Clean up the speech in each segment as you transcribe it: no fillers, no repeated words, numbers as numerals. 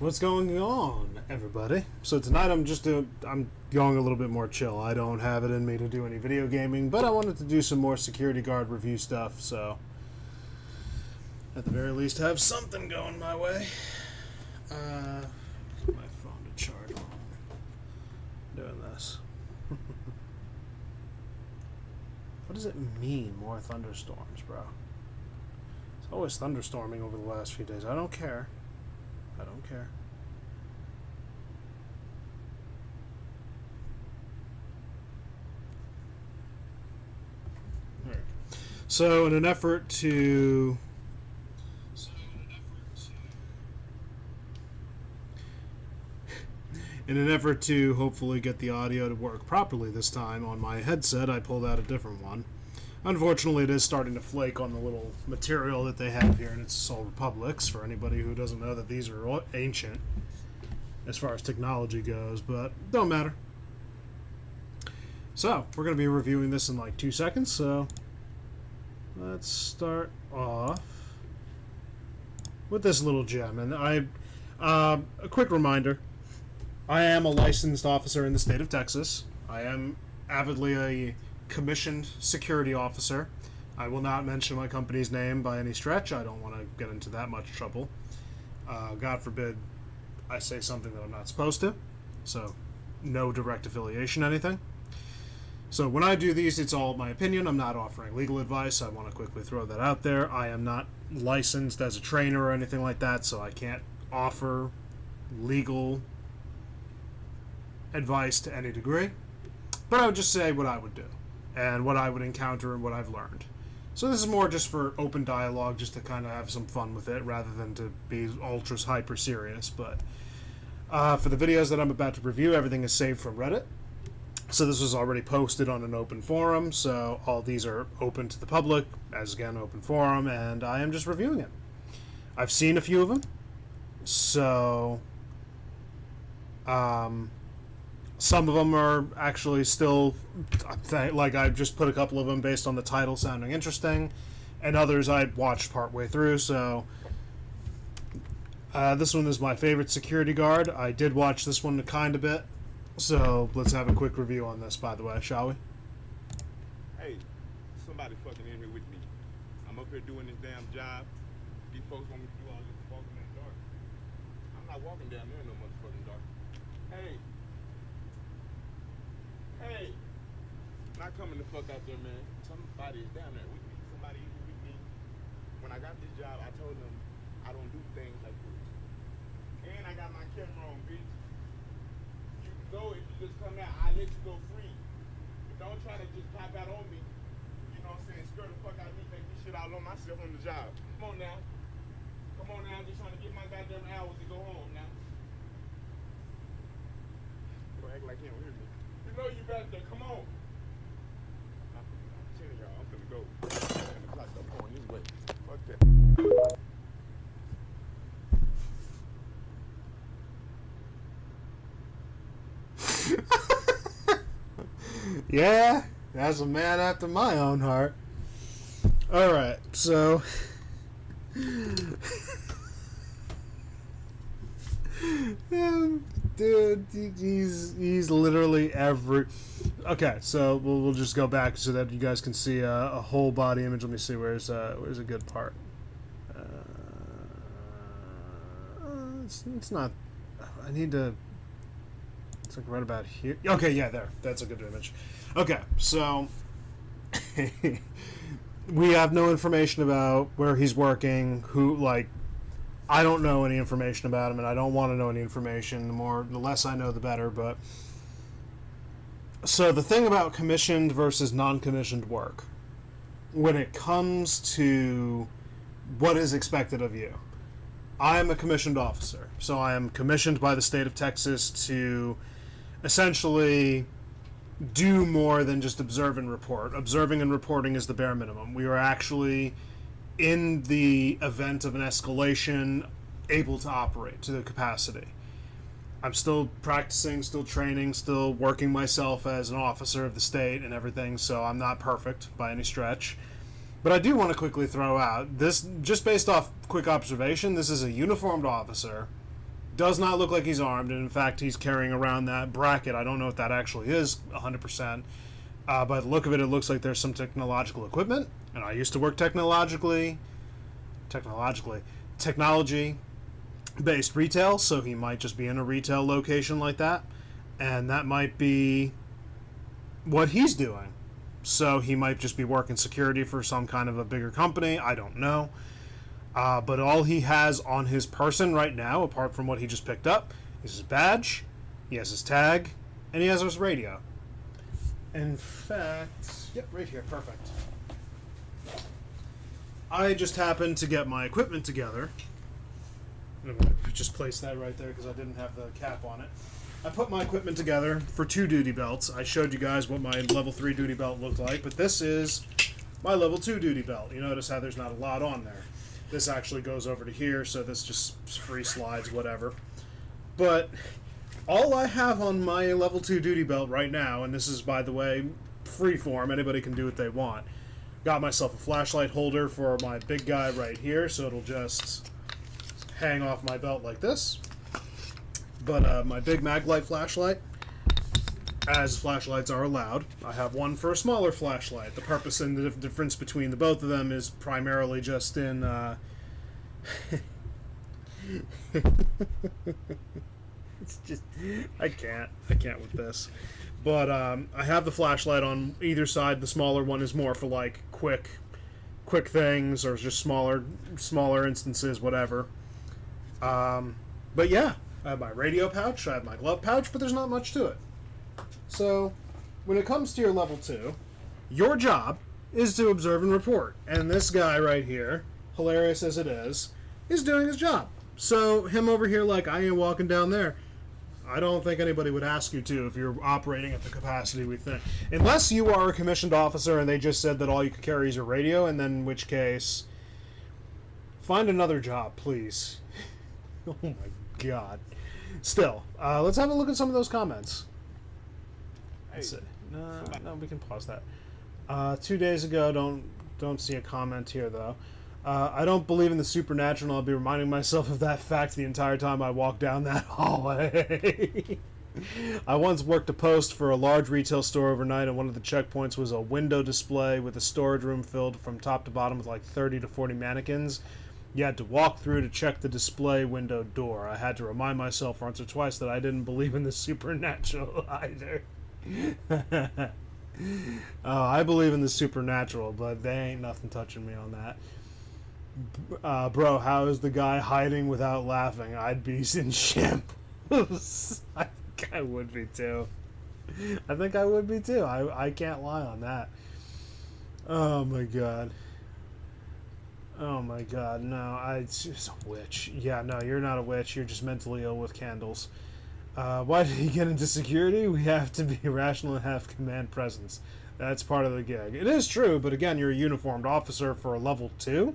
What's going on, everybody? So tonight I'm going a little bit more chill. I don't have it in me to do any video gaming, but I wanted to do some more security guard review stuff, so at the very least have something going my way. Put my phone to charge while I'm doing this. What does it mean, more thunderstorms, bro? It's always thunderstorming over the last few days. I don't care. I don't care. All right. So in an effort to hopefully get the audio to work properly this time on my headset, I pulled out a different one. Unfortunately, it is starting to flake on the little material that they have here, and it's Soul Republics, for anybody who doesn't know that these are ancient as far as technology goes, but don't matter. So, we're going to be reviewing this in like 2 seconds, so let's start off with this little gem. And a quick reminder, I am a licensed officer in the state of Texas. I am avidly a commissioned security officer. I will not mention my company's name by any stretch. I don't want to get into that much trouble. God forbid I say something that I'm not supposed to. So, no direct affiliation, anything. So when I do these, it's all my opinion. I'm not offering legal advice. I want to quickly throw that out there. I am not licensed as a trainer or anything like that, so I can't offer legal advice to any degree. But I would just say what I would do and what I would encounter and what I've learned. So this is more just for open dialogue, just to kind of have some fun with it rather than to be ultra hyper serious. But for the videos that I'm about to review, everything is saved from Reddit. So this was already posted on an open forum, so all these are open to the public, as again, open forum, and I am just reviewing it. I've seen a few of them, so some of them are actually still, like I just put a couple of them based on the title sounding interesting, and others I watched partway through, so this one is my favorite security guard. I did watch this one a kind of bit, so let's have a quick review on this, by the way, shall we? Hey, somebody fucking in here with me. I'm up here doing this damn job. These folks want me to do all this walking in the dark. I'm not walking down there in no motherfucking dark. Hey. Hey. Not coming the fuck out there, man. Somebody is down there with me. Somebody in here with me. When I got this job, I told them I don't do things like this. And I got my camera on, bitch. Go if you just come out, I let you go free. But don't try to just pop out on me. You know what I'm saying? Scare the fuck out of me, make me shit all on myself on the job. Come on now. Come on now, I'm just trying to get my goddamn hours to go home now. Don't act like you don't hear me. You know you back there, come on. I'm telling y'all, I'm finna go. And the clock's up going this way. Fuck that. Yeah, that's a man after my own heart. Alright, so dude, he's literally every. Okay, so we'll just go back so that you guys can see a whole body image. Let me see where's a good part. It's not. I need to. It's like right about here. Okay, yeah, there. That's a good image. Okay, so we have no information about where he's working, I don't know any information about him, and I don't want to know any information. The less I know, the better, but so the thing about commissioned versus non-commissioned work, when it comes to what is expected of you, I am a commissioned officer, so I am commissioned by the state of Texas to essentially do more than just observe and report. Observing and reporting is the bare minimum. We are actually, in the event of an escalation, able to operate to the capacity. I'm still practicing, still training, still working myself as an officer of the state and everything, so I'm not perfect by any stretch. But I do want to quickly throw out, this, just based off quick observation, this is a uniformed officer Does not look like he's armed, and in fact, he's carrying around that bracket. I don't know if that actually is 100%. By the look of it, it looks like there's some technological equipment, and I used to work technology-based retail, so he might just be in a retail location like that, and that might be what he's doing. So he might just be working security for some kind of a bigger company. I don't know. But all he has on his person right now, apart from what he just picked up, is his badge, he has his tag, and he has his radio. In fact, yep, right here, perfect. I just happened to get my equipment together. I'm going to just place that right there because I didn't have the cap on it. I put my equipment together for 2 duty belts. I showed you guys what my level 3 duty belt looked like, but this is my level 2 duty belt. You notice how there's not a lot on there. This actually goes over to here, so this just free slides, whatever. But all I have on my level 2 duty belt right now, and this is, by the way, freeform, anybody can do what they want. Got myself a flashlight holder for my big guy right here, so it'll just hang off my belt like this. But my big Maglite flashlight, as flashlights are allowed, I have one for a smaller flashlight. The purpose and the difference between the both of them is primarily just in it's just I can't with this. But I have the flashlight on either side. The smaller one is more for like quick things or just smaller instances, whatever. But yeah, I have my radio pouch, I have my glove pouch, but there's not much to it. So, when it comes to your level 2, your job is to observe and report. And this guy right here, hilarious as it is doing his job. So, him over here like, I ain't walking down there. I don't think anybody would ask you to if you're operating at the capacity we think. Unless you are a commissioned officer and they just said that all you could carry is your radio, and then in which case, find another job, please. Oh my god. Still, let's have a look at some of those comments. Let's see. No, we can pause that. 2 days ago, don't see a comment here though. I don't believe in the supernatural, and I'll be reminding myself of that fact the entire time I walk down that hallway. I once worked a post for a large retail store overnight, and one of the checkpoints was a window display with a storage room filled from top to bottom with like 30 to 40 mannequins. You had to walk through to check the display window door. I had to remind myself once or twice that I didn't believe in the supernatural either. Oh, I believe in the supernatural, but they ain't nothing touching me on that. Bro, how is the guy hiding without laughing? I'd be in shambles. I think I would be too. I can't lie on that. Oh my god. Oh my god, no, it's just a witch. Yeah, no, you're not a witch, you're just mentally ill with candles. Why did he get into security? We have to be rational and have command presence. That's part of the gig. It is true, but again, you're a uniformed officer for a level 2.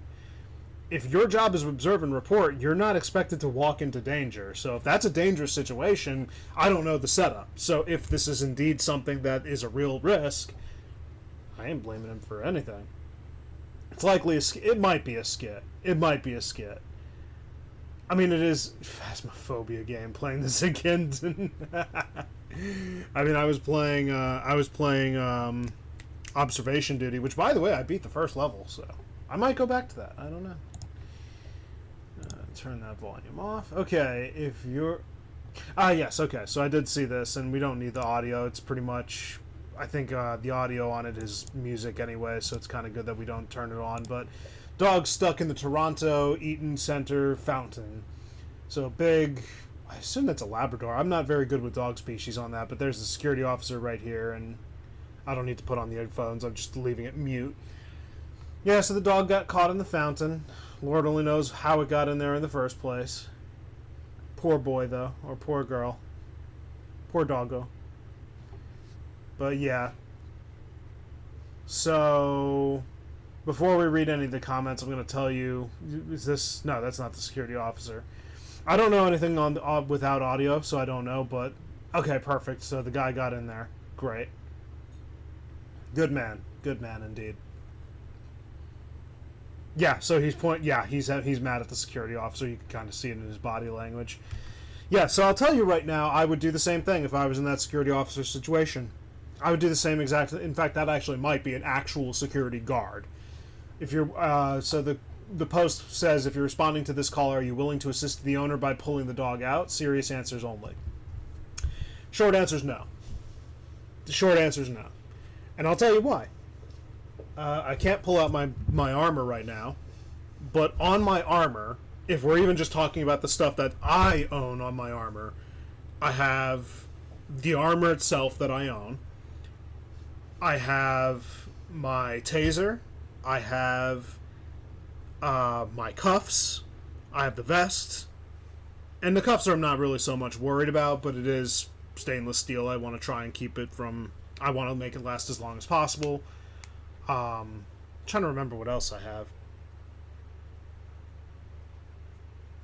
If your job is to observe and report, you're not expected to walk into danger. So if that's a dangerous situation, I don't know the setup. So if this is indeed something that is a real risk, I ain't blaming him for anything. It's likely it might be a skit. I mean, it is Phasmophobia game. Playing this again. I mean, I was playing Observation Duty, which, by the way, I beat the first level, so I might go back to that. I don't know. Turn that volume off. Okay, if you're... yes, okay, so I did see this, and we don't need the audio. It's pretty much... I think the audio on it is music anyway, so it's kind of good that we don't turn it on, but... Dog stuck in the Toronto Eaton Center fountain. So big... I assume that's a Labrador. I'm not very good with dog species on that, but there's the security officer right here, and I don't need to put on the headphones. I'm just leaving it mute. Yeah, so the dog got caught in the fountain. Lord only knows how it got in there in the first place. Poor boy, though. Or poor girl. Poor doggo. But yeah. So... Before we read any of the comments, I'm going to tell you... Is this... No, that's not the security officer. I don't know anything on without audio, so I don't know, but... Okay, perfect. So the guy got in there. Great. Good man. Good man, indeed. Yeah, so he's mad at the security officer. You can kind of see it in his body language. Yeah, so I'll tell you right now, I would do the same thing if I was in that security officer situation. I would do the same exact. In fact, that actually might be an actual security guard. If you're so the post says, if you're responding to this call, are you willing to assist the owner by pulling the dog out? Serious answers only. Short answer is no. The short answer is no, and I'll tell you why. I can't pull out my armor right now, but on my armor, if we're even just talking about the stuff that I own on my armor, I have the armor itself that I own. I have my taser. I have my cuffs. I have the vest. And the cuffs I'm not really so much worried about, but it is stainless steel. I want to try and keep it from... I want to make it last as long as possible. Trying to remember what else I have.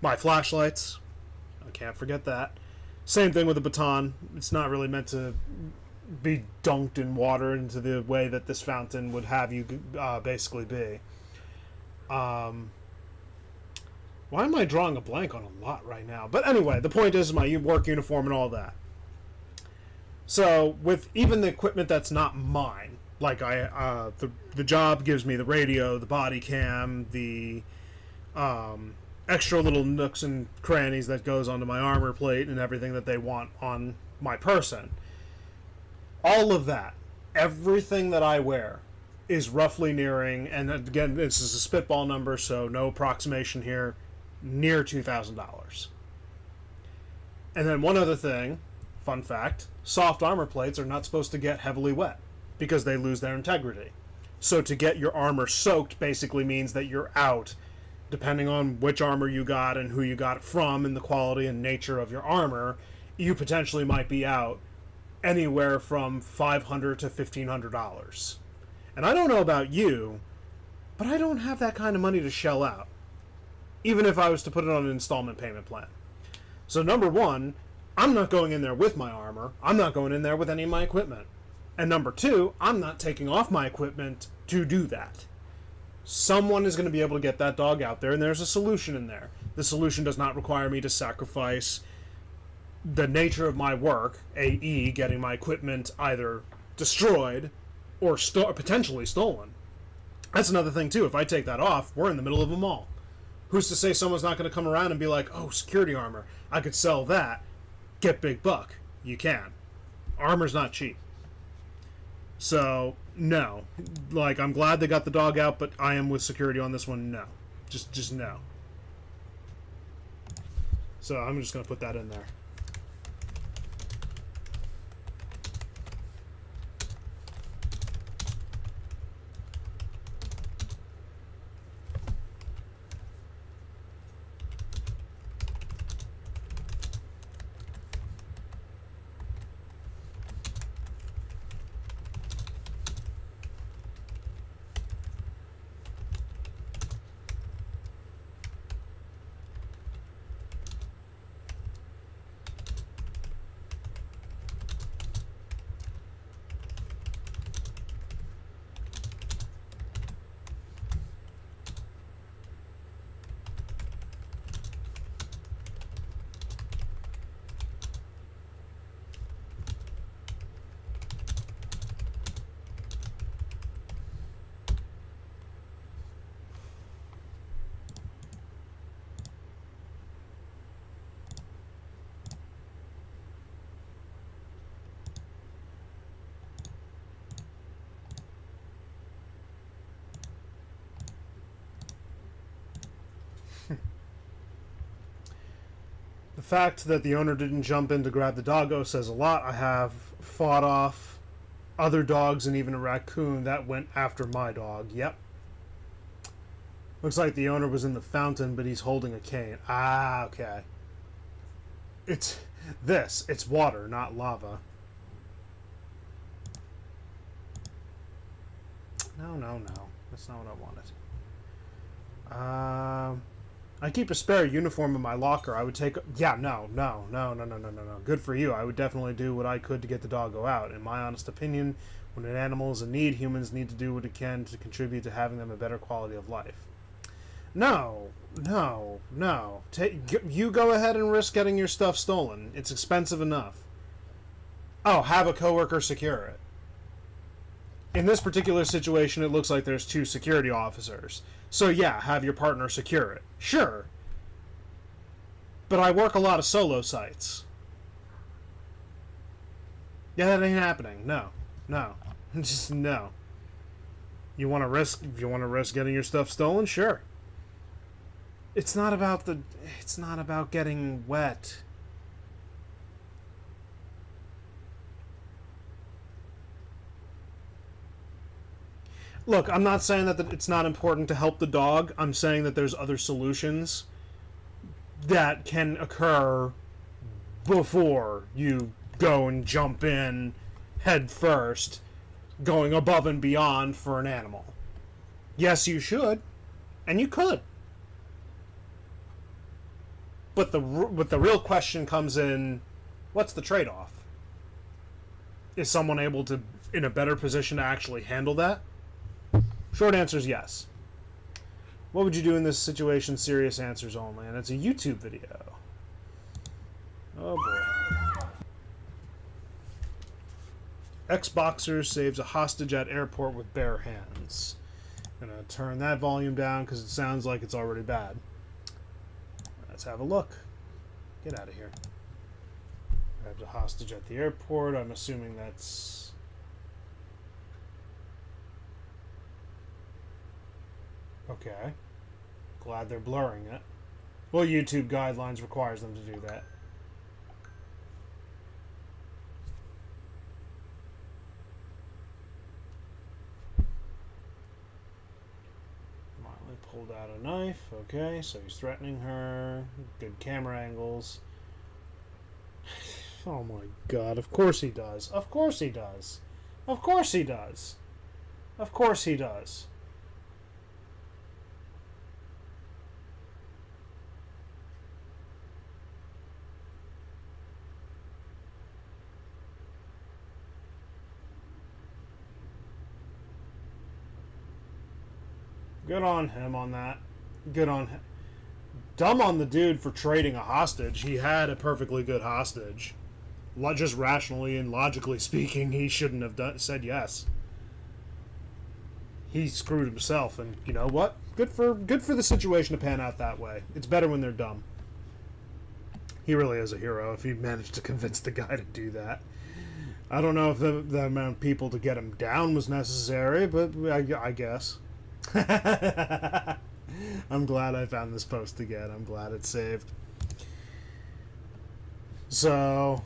My flashlights. I can't forget that. Same thing with the baton. It's not really meant to be dunked in water into the way that this fountain would have you basically be. Why am I drawing a blank on a lot right now? But anyway, the point is my work uniform and all that. So with even the equipment that's not mine, like the job gives me the radio, the body cam, the extra little nooks and crannies that goes onto my armor plate and everything that they want on my person. All of that, everything that I wear is roughly nearing, and again, this is a spitball number, so no approximation here, near $2,000. And then one other thing, fun fact, soft armor plates are not supposed to get heavily wet because they lose their integrity. So to get your armor soaked basically means that you're out, depending on which armor you got and who you got it from and the quality and nature of your armor, you potentially might be out anywhere from $500 to $1,500. And I don't know about you, but I don't have that kind of money to shell out, even if I was to put it on an installment payment plan. So number one, I'm not going in there with my armor. I'm not going in there with any of my equipment. And number two, I'm not taking off my equipment to do that. Someone is going to be able to get that dog out there, and there's a solution in there. The solution does not require me to sacrifice the nature of my work, i.e. getting my equipment either destroyed or potentially stolen. That's another thing, too. If I take that off, we're in the middle of a mall. Who's to say someone's not going to come around and be like, oh, security armor, I could sell that, get big buck. You can. Armor's not cheap. So, no. Like, I'm glad they got the dog out, but I am with security on this one, no. Just no. So, I'm just going to put that in there. The fact that the owner didn't jump in to grab the doggo says a lot. I have fought off other dogs and even a raccoon that went after my dog. Yep. Looks like the owner was in the fountain, but he's holding a cane. Ah, okay. It's water, not lava. No. That's not what I wanted. I keep a spare uniform in my locker. I would take... Yeah, no. Good for you. I would definitely do what I could to get the doggo out. In my honest opinion, when an animal is in need, humans need to do what it can to contribute to having them a better quality of life. No. You go ahead and risk getting your stuff stolen. It's expensive enough. Oh, have a coworker secure it. In this particular situation, it looks like there's 2 security officers. So yeah, have your partner secure it. Sure. But I work a lot of solo sites. Yeah, that ain't happening. No. Just no. You want to risk getting your stuff stolen? Sure. It's not about getting wet. Look, I'm not saying that it's not important to help the dog. I'm saying that there's other solutions that can occur before you go and jump in head first, going above and beyond for an animal. Yes, you should, and you could. But the real question comes in, what's the trade-off? Is someone able to, in a better position to actually handle that? Short answer is yes. What would you do in this situation? Serious answers only. And it's a YouTube video. Oh boy. Ex-boxer saves a hostage at airport with bare hands. I'm going to turn that volume down because it sounds like it's already bad. Let's have a look. Get out of here. Grabs a hostage at the airport. I'm assuming that's... Okay. Glad they're blurring it. Well, YouTube guidelines requires them to do that. Miley pulled out a knife. Okay, so he's threatening her. Good camera angles. Oh my god, of course he does. Of course he does. Of course he does. Of course he does. Good on him on that. Good on him. Dumb on the dude for trading a hostage. He had a perfectly good hostage. Just rationally and logically speaking, he shouldn't have said yes. He screwed himself, and you know what? Good for the situation to pan out that way. It's better when they're dumb. He really is a hero if he managed to convince the guy to do that. I don't know if the amount of people to get him down was necessary, but I guess. I'm glad I found this post again. I'm glad it's saved. So,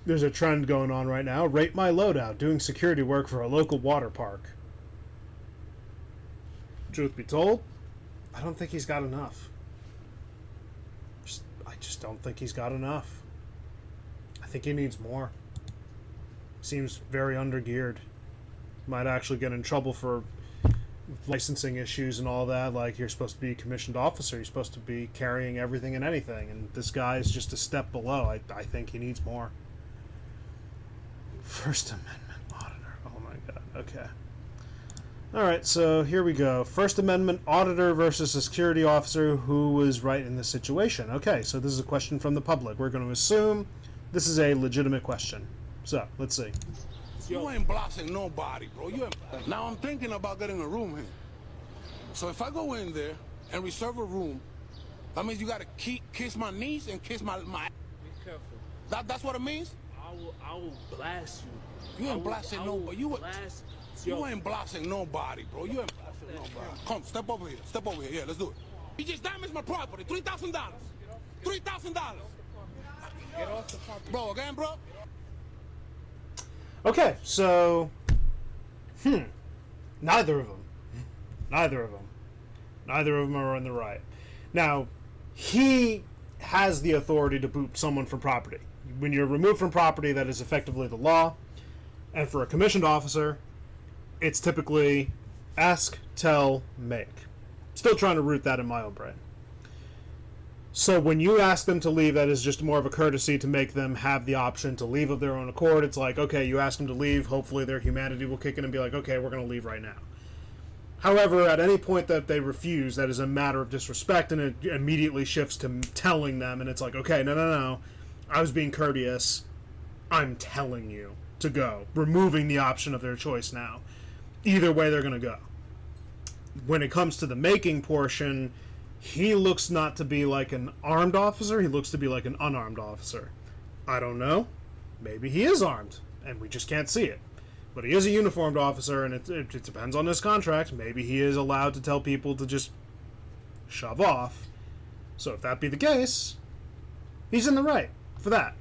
there's a trend going on right now. Rate my loadout, doing security work for a local water park. Truth be told, I don't think he's got enough. I just don't think he's got enough. I think he needs more. Seems very undergeared. Might actually get in trouble for licensing issues and all that. Like, you're supposed to be a commissioned officer, you're supposed to be carrying everything and anything, and this guy is just a step below. I think he needs more. First Amendment auditor. Oh my god. Okay. Alright, so here we go. First Amendment auditor versus a security officer who was right in this situation. Okay, so this is a question from the public. We're going to assume this is a legitimate question. So, let's see. You ain't blasting nobody, bro. Now I'm thinking about getting a room here. So if I go in there and reserve a room, that means you gotta kiss my niece and kiss my... Be careful. That's what it means? I will blast you. You ain't blasting nobody. You ain't blasting nobody, bro. You ain't blasting nobody. Come, step over here. Step over here. Yeah, let's do it. He just damaged my property. $3,000. $3,000. Get off the property. Bro, again, bro? Okay, so... Neither of them. Neither of them are in the right. Now, he has the authority to boot someone from property. When you're removed from property, that is effectively the law. And for a commissioned officer, it's typically ask, tell, make. Still trying to root that in my own brain. So when you ask them to leave, that is just more of a courtesy to make them have the option to leave of their own accord. It's like, okay, you ask them to leave, hopefully their humanity will kick in and be like, okay, we're going to leave right now. However, at any point that they refuse, that is a matter of disrespect, and it immediately shifts to telling them, and it's like, okay, no, I was being courteous. I'm telling you to go. Removing the option of their choice now. Either way, they're going to go. When it comes to the making portion, he looks not to be like an armed officer. He looks to be like an unarmed officer. I don't know. Maybe he is armed, and we just can't see it. But he is a uniformed officer, and it depends on his contract. Maybe he is allowed to tell people to just shove off. So if that be the case, he's in the right for that.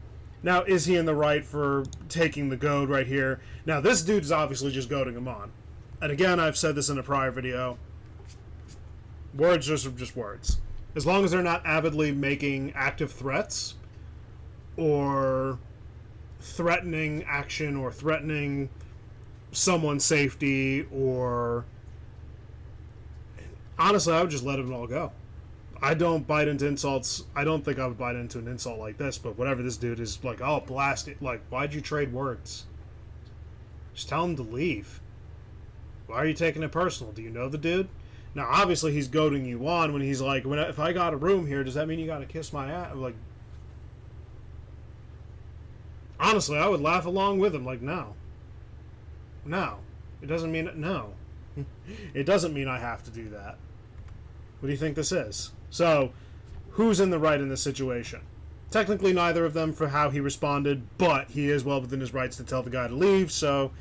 Now, is he in the right for taking the goad right here? Now, this dude is obviously just goading him on. And again, I've said this in a prior video. Words are just words. As long as they're not avidly making active threats or threatening action or threatening someone's safety, or honestly, I would just let it all go. I don't bite into insults. I don't think I would bite into an insult like this, but whatever this dude is like, oh, blast it. Like, why'd you trade words? Just tell him to leave. Why are you taking it personal? Do you know the dude? Now, obviously, he's goading you on when he's like, if I got a room here, does that mean you got to kiss my ass? Like, honestly, I would laugh along with him. Like, no. No. It doesn't mean... No. It doesn't mean I have to do that. What do you think this is? So, who's in the right in this situation? Technically, neither of them for how he responded, but he is well within his rights to tell the guy to leave, so...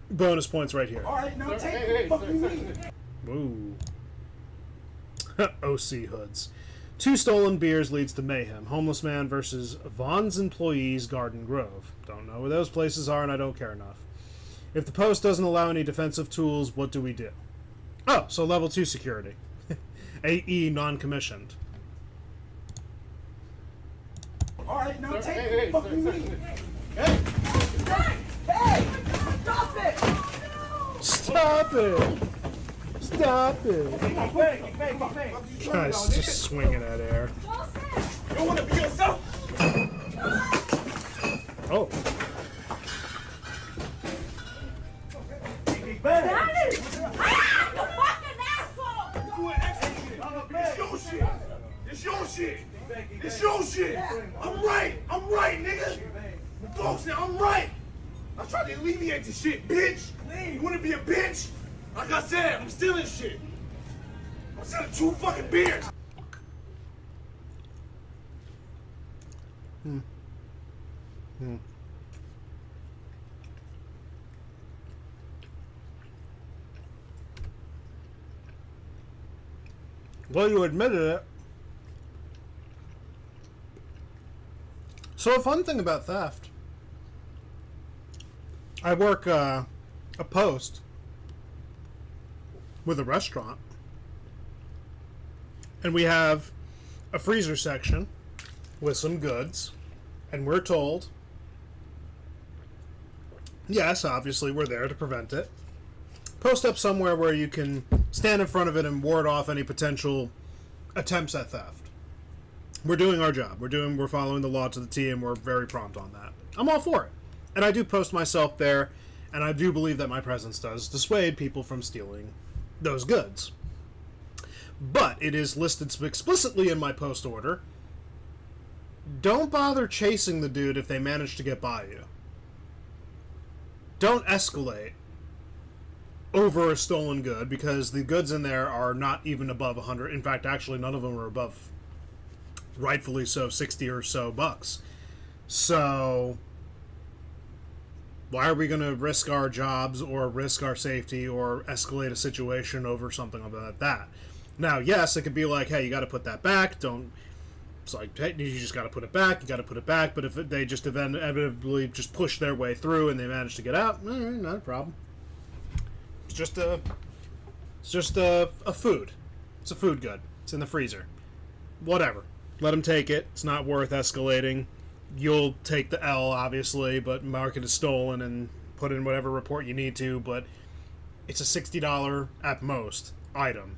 bonus points right here. Alright, now take it. Fucking me. Ooh. OC hoods. 2 stolen beers leads to mayhem. Homeless man versus Vaughn's employees, Garden Grove. Don't know where those places are, and I don't care enough. If the post doesn't allow any defensive tools, what do we do? Oh, so level 2 security. AE non-commissioned. Alright, now take it. Fucking me. Hey! Stop it! Stop it! Stop it! Guy's just swinging at air. You want to be yourself? Oh. That is... Ah! You fucking asshole! You an extra shit. It's your shit. It's your shit. It's your shit. I'm right, nigga. Folks, now I'm right. I tried to alleviate the shit, bitch. You wanna be a bitch? Like I said, I'm stealing shit. I'm selling 2 fucking beers. Well, you admitted it. So a fun thing about theft. I work a post with a restaurant, and we have a freezer section with some goods, and we're told, yes, obviously we're there to prevent it. Post up somewhere where you can stand in front of it and ward off any potential attempts at theft. We're doing our job. We're following the law to the T, and we're very prompt on that. I'm all for it. And I do post myself there, and I do believe that my presence does dissuade people from stealing those goods. But it is listed explicitly in my post order. Don't bother chasing the dude if they manage to get by you. Don't escalate over a stolen good, because the goods in there are not even above 100. In fact, actually, none of them are above, rightfully so, 60 or so bucks. So why are we going to risk our jobs or risk our safety or escalate a situation over something like that? Now, yes, it could be like, hey, you got to put that back. Don't. It's like, hey, you just got to put it back. You got to put it back. But if they just inevitably just push their way through and they manage to get out, not a problem. It's just a food. It's a food good. It's in the freezer. Whatever. Let them take it. It's not worth escalating. You'll take the L, obviously, but mark it as stolen and put in whatever report you need to, but it's a $60 at most item.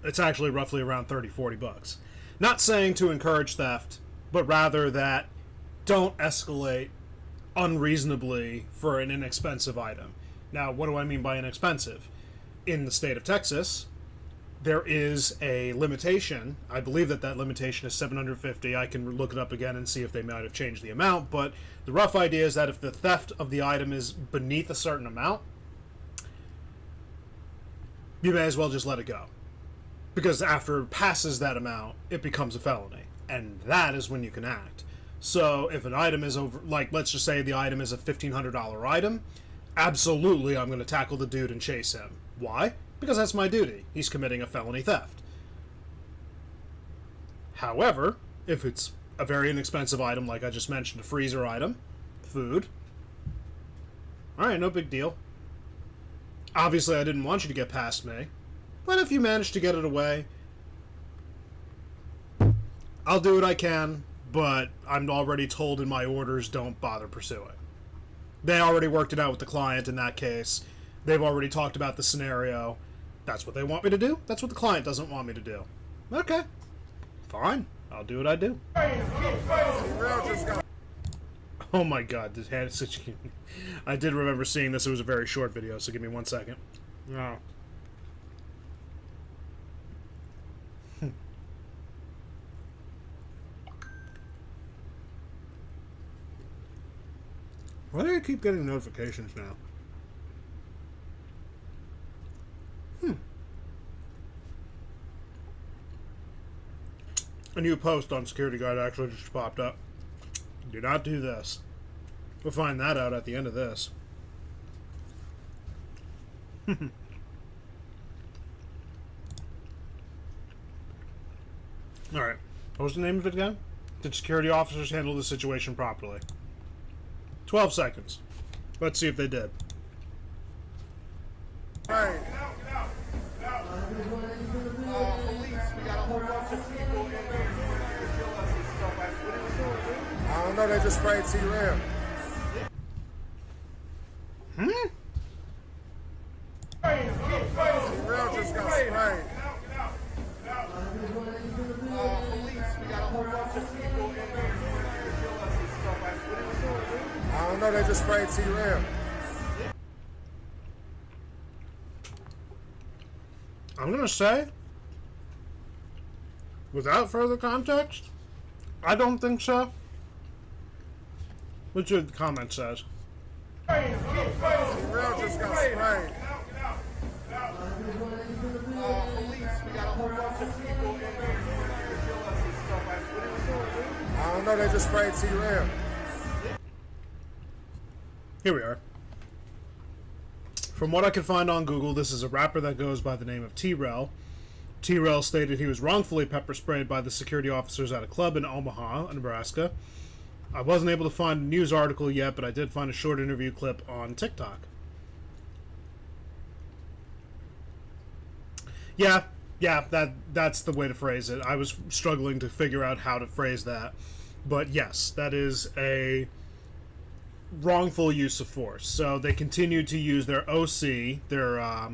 It's actually roughly around 30, 40 bucks. Not saying to encourage theft, but rather that don't escalate unreasonably for an inexpensive item. Now, what do I mean by inexpensive? in the state of Texas, there is a limitation. I believe that limitation is $750. I can look it up again and see if they might have changed the amount, but the rough idea is that if the theft of the item is beneath a certain amount, you may as well just let it go. Because after it passes that amount, it becomes a felony. And that is when you can act. So if an item is over, like, let's just say the item is a $1,500 item, absolutely I'm going to tackle the dude and chase him. Why? Because that's my duty. He's committing a felony theft. However, if it's a very inexpensive item, like I just mentioned, a freezer item, food, alright, no big deal. Obviously, I didn't want you to get past me, but if you manage to get it away, I'll do what I can, but I'm already told in my orders, don't bother pursuing. They already worked it out with the client in that case. They've already talked about the scenario. That's what they want me to do. That's what the client doesn't want me to do. Okay. Fine. I'll do what I do. Oh my god, this had such... I did remember seeing this. It was a very short video, so give me 1 second. Oh. Why do I keep getting notifications now? A new post on Security Guard actually just popped up. Do not do this. We'll find that out at the end of this. Alright. What was the name of it again? Did security officers handle the situation properly? 12 seconds. Let's see if they did. Hey. Police, we got a whole bunch of people in there to kill us and stuff. Like, what are they doing? I don't know, they just sprayed T-Ram. T-Ram just got sprayed. Police, we got a whole bunch of people in there to kill us and stuff. Like, what are they doing? I don't know, they just sprayed T-Ram. I'm gonna say, without further context, I don't think so. Let's see what the comment says. T-Ram just got sprayed. Police, we got a whole bunch of people in there to kill us and stuff. Like, what are they doing? I don't know, they just sprayed T-Ram. Here we are. From what I could find on Google, this is a rapper that goes by the name of T-Rel. T-Rel stated he was wrongfully pepper sprayed by the security officers at a club in Omaha, Nebraska. I wasn't able to find a news article yet, but I did find a short interview clip on TikTok. Yeah, that's the way to phrase it. I was struggling to figure out how to phrase that. But yes, that is a wrongful use of force. So they continued to use their OC, their I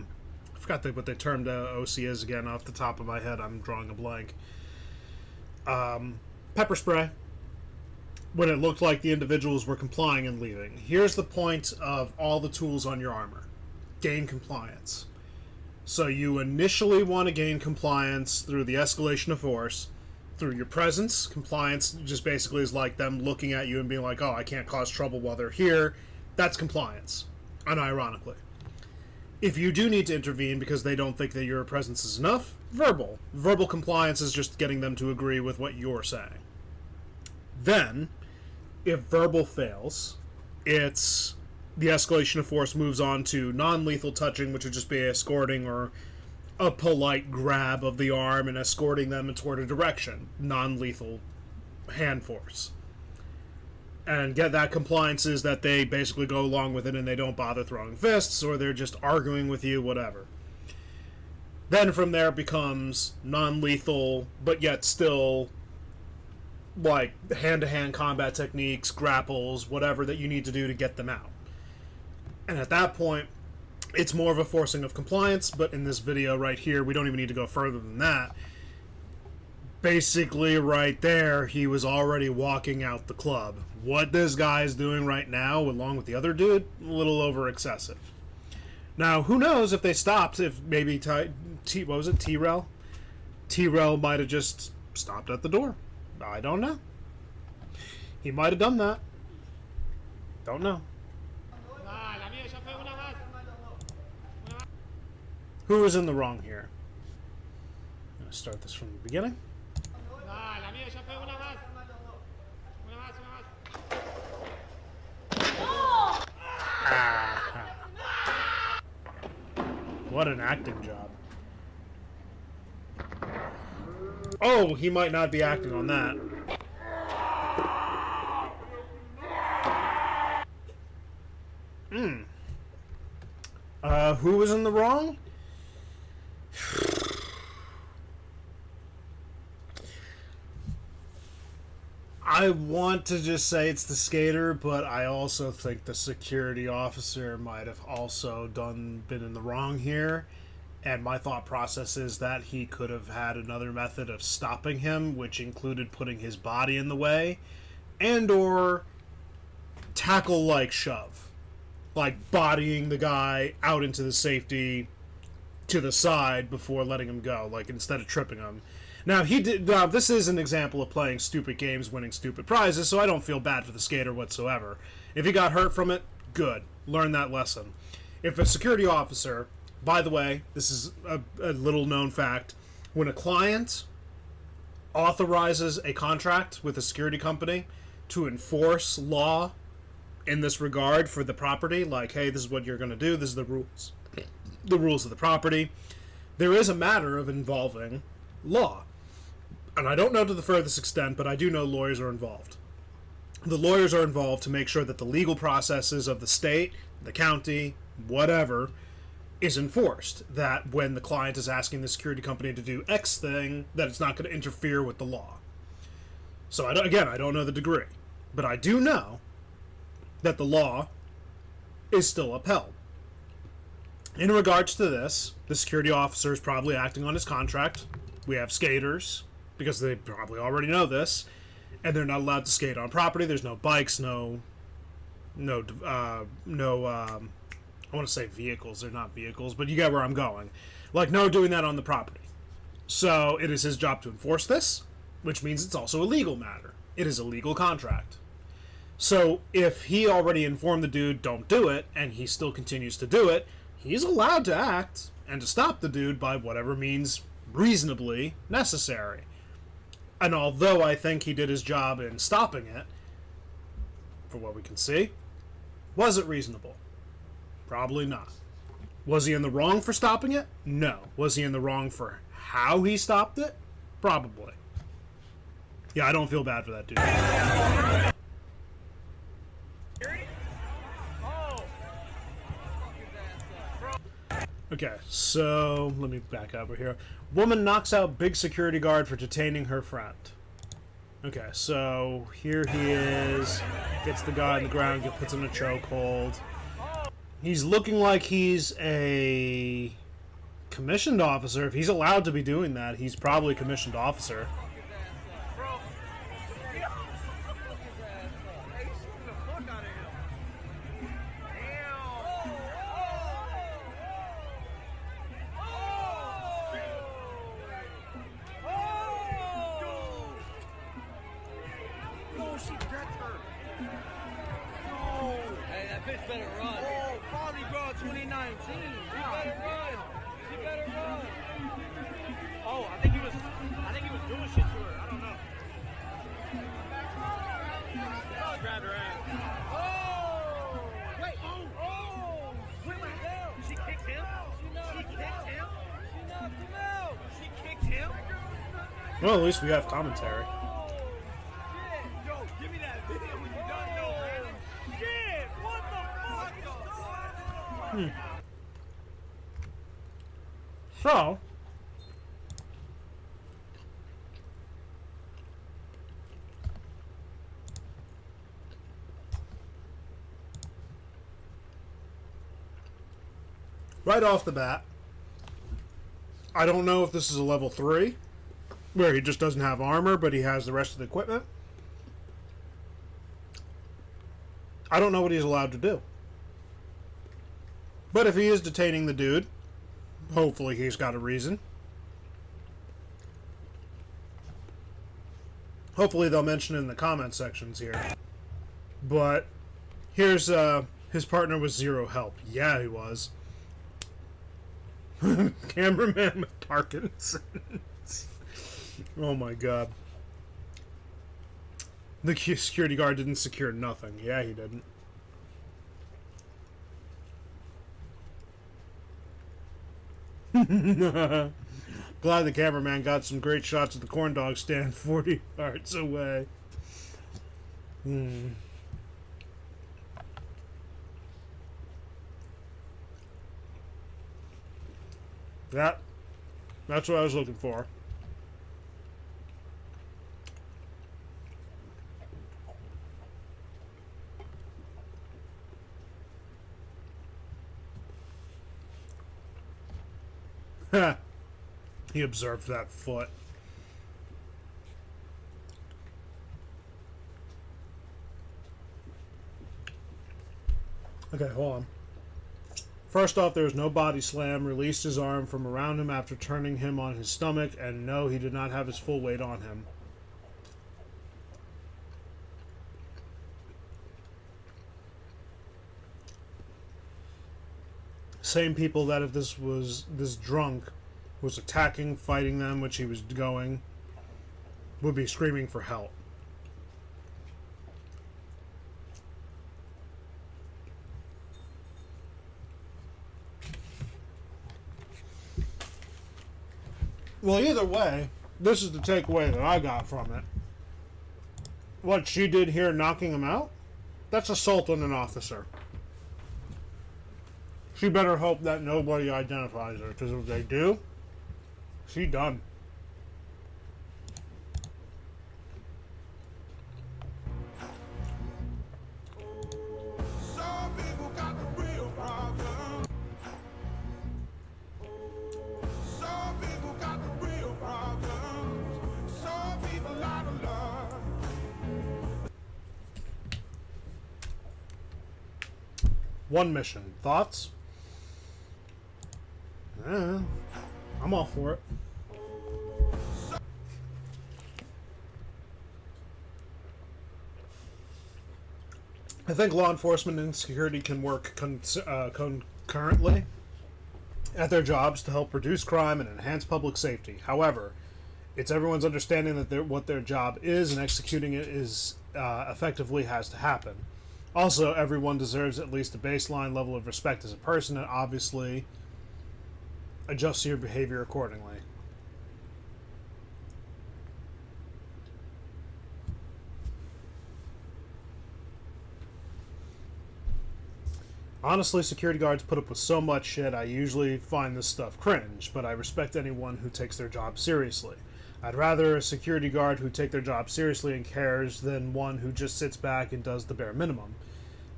forgot what they termed OC is again off the top of my head. I'm drawing a blank. Pepper spray when it looked like the individuals were complying and leaving. Here's the point of all the tools on your armor. Gain compliance. So you initially want to gain compliance through the escalation of force. Through your presence. Compliance just basically is like them looking at you and being like, oh, I can't cause trouble while they're here. That's compliance, unironically. If you do need to intervene because they don't think that your presence is enough, verbal. Verbal compliance is just getting them to agree with what you're saying. Then, if verbal fails, it's the escalation of force moves on to non-lethal touching, which would just be escorting or a polite grab of the arm and escorting them toward a direction. Non-lethal hand force. And get that compliance is that they basically go along with it and they don't bother throwing fists or they're just arguing with you, whatever. Then from there it becomes non-lethal, but yet still like hand-to-hand combat techniques, grapples, whatever that you need to do to get them out. And at that point, it's more of a forcing of compliance, but in this video right here, we don't even need to go further than that. Basically, right there, he was already walking out the club. What this guy is doing right now, along with the other dude, a little over excessive. Now, who knows if they stopped, if maybe what was it, T-Rel? T-Rel might have just stopped at the door. I don't know. He might have done that. Don't know. Who is in the wrong here? I'm going to start this from the beginning. What an acting job. Oh, he might not be acting on that. Who was in the wrong? I want to just say it's the skater, but I also think the security officer might have also been in the wrong here. And my thought process is that he could have had another method of stopping him, which included putting his body in the way, and or tackle-like shove. Like bodying the guy out into the safety to the side before letting him go, like instead of tripping him. Now, this is an example of playing stupid games, winning stupid prizes, so I don't feel bad for the skater whatsoever. If he got hurt from it, good. Learn that lesson. If a security officer, by the way, this is a little known fact, when a client authorizes a contract with a security company to enforce law in this regard for the property, like, hey, this is what you're going to do, this is the rules of the property, there is a matter of involving law. And I don't know to the furthest extent, but I do know lawyers are involved. The lawyers are involved to make sure that the legal processes of the state, the county, whatever, is enforced. That when the client is asking the security company to do X thing, that it's not going to interfere with the law. So, I don't know the degree. But I do know that the law is still upheld. In regards to this, the security officer is probably acting on his contract. We have skaters, because they probably already know this, and they're not allowed to skate on property. There's no bikes, I want to say vehicles. They're not vehicles, but you get where I'm going. Like, no doing that on the property. So it is his job to enforce this, which means it's also a legal matter. It is a legal contract. So if he already informed the dude, don't do it, and he still continues to do it, he's allowed to act and to stop the dude by whatever means reasonably necessary. And although I think he did his job in stopping it, for what we can see, was it reasonable? Probably not. Was he in the wrong for stopping it? No. Was he in the wrong for how he stopped it? Probably. Yeah, I don't feel bad for that dude. Okay, so let me back over here. Woman knocks out big security guard for detaining her friend. Okay, so here he is, gets the guy on the ground, puts him in a chokehold. He's looking like he's a commissioned officer. If he's allowed to be doing that, he's probably a commissioned officer. Well, at least we have commentary. So, right off the bat, I don't know if this is a level 3, where he just doesn't have armor, but he has the rest of the equipment. I don't know what he's allowed to do. But if he is detaining the dude, hopefully he's got a reason. Hopefully they'll mention it in the comment sections here. But here's his partner was zero help. Yeah, he was. Cameraman Parkinson. Oh my god. The security guard didn't secure nothing. Yeah, he didn't. Glad the cameraman got some great shots of the corn dog stand 40 yards away. That's what I was looking for. He observed that foot. Okay, hold on. First off, there was no body slam, released his arm from around him after turning him on his stomach, and no, he did not have his full weight on him. Same people that if this drunk was attacking, fighting them, which he was going, would be screaming for help. Well, either way, this is the takeaway that I got from it. What she did here, knocking him out, that's assault on an officer. She better hope that nobody identifies her, because if they do, she done. Some people got the real problem. Some people got the real problems. Some people out of love. One mission. Thoughts? I'm all for it. I think law enforcement and security can work concurrently at their jobs to help reduce crime and enhance public safety. However, it's everyone's understanding that what their job is and executing it is effectively has to happen. Also, everyone deserves at least a baseline level of respect as a person, and obviously adjust your behavior accordingly. Honestly, security guards put up with so much shit, I usually find this stuff cringe, but I respect anyone who takes their job seriously. I'd rather a security guard who take their job seriously and cares than one who just sits back and does the bare minimum.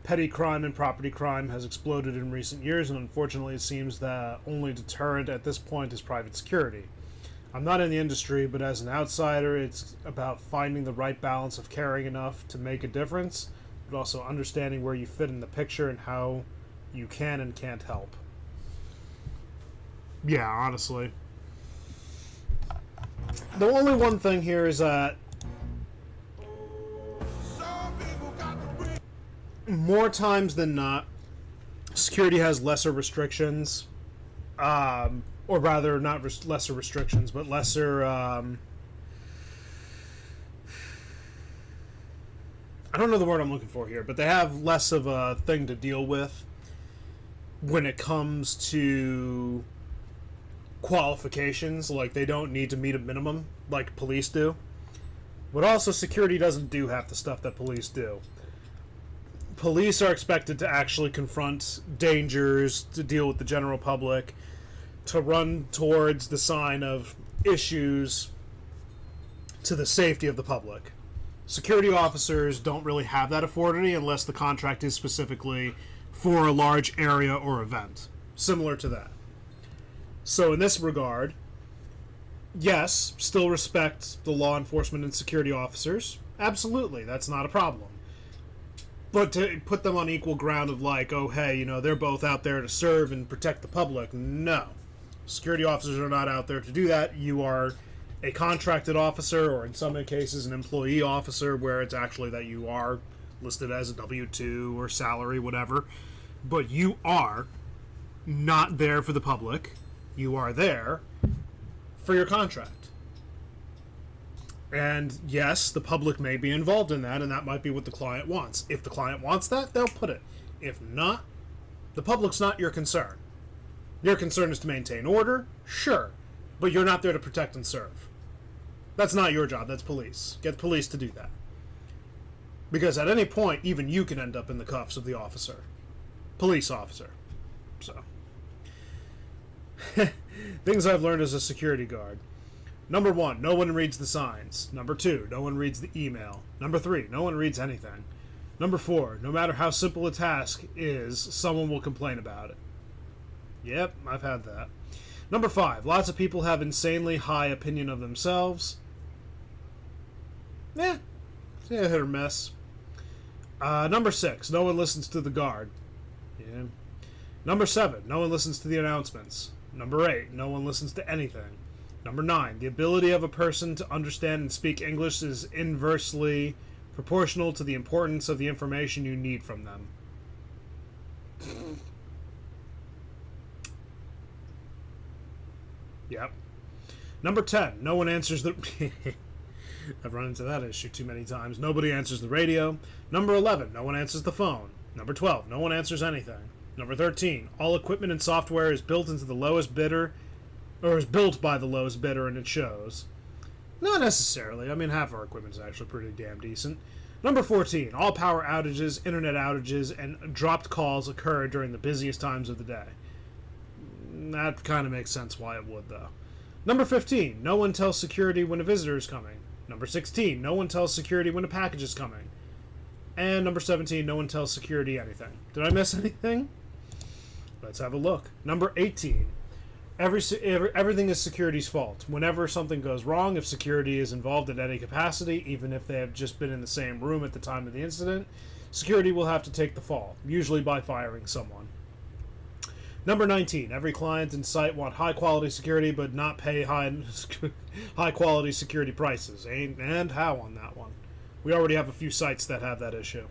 Petty crime and property crime has exploded in recent years, and unfortunately it seems the only deterrent at this point is private security. I'm not in the industry, but as an outsider, it's about finding the right balance of caring enough to make a difference, but also understanding where you fit in the picture and how you can and can't help. Yeah, honestly. The only one thing here is that more times than not, security has lesser restrictions, or rather, not lesser restrictions, but lesser. I don't know the word I'm looking for here, but they have less of a thing to deal with when it comes to qualifications. Like, they don't need to meet a minimum like police do. But also, security doesn't do half the stuff that police do. Police are expected to actually confront dangers, to deal with the general public, to run towards the sign of issues to the safety of the public. Security officers don't really have that authority unless the contract is specifically for a large area or event, similar to that. So in this regard, yes, still respect the law enforcement and security officers. Absolutely, that's not a problem. but to put them on equal ground of like, oh, hey, you know, they're both out there to serve and protect the public. No. Security officers are not out there to do that. You are a contracted officer, or in some cases an employee officer, where it's actually that you are listed as a W-2 or salary, whatever. But you are not there for the public. You are there for your contract. And yes, the public may be involved in that, and that might be what the client wants. If the client wants that, they'll put it. If not, the public's not your concern. Your concern is to maintain order, sure, but you're not there to protect and serve. That's not your job, that's police. Get police to do that. Because at any point, even you can end up in the cuffs of the officer. Police officer. So. Things I've learned as a security guard. Number 1, no one reads the signs. Number 2, no one reads the email. Number 3, no one reads anything. Number 4, no matter how simple a task is, someone will complain about it. Yep, I've had that. Number 5, lots of people have insanely high opinion of themselves. Yeah, hit or miss. Number 6, no one listens to the guard. Yeah. Number 7, no one listens to the announcements. Number 8, no one listens to anything. Number 9, the ability of a person to understand and speak English is inversely proportional to the importance of the information you need from them. Yep. Number 10, no one answers the... I've run into that issue too many times. Nobody answers the radio. Number 11, no one answers the phone. Number 12, no one answers anything. Number 13, all equipment and software is built into the lowest bidder, or is built by the lowest bidder, and it shows. Not necessarily. I mean, half our equipment is actually pretty damn decent. Number 14, all power outages, internet outages, and dropped calls occur during the busiest times of the day. That kind of makes sense why it would, though. Number 15, no one tells security when a visitor is coming. Number 16, no one tells security when a package is coming. And number 17, no one tells security anything. Did I miss anything? Let's have a look. Number 18, everything is security's fault. Whenever something goes wrong, if security is involved in any capacity, even if they have just been in the same room at the time of the incident, security will have to take the fall, usually by firing someone. Number 19, every client and site want high-quality security but not pay high-quality security prices. And how on that one? We already have a few sites that have that issue.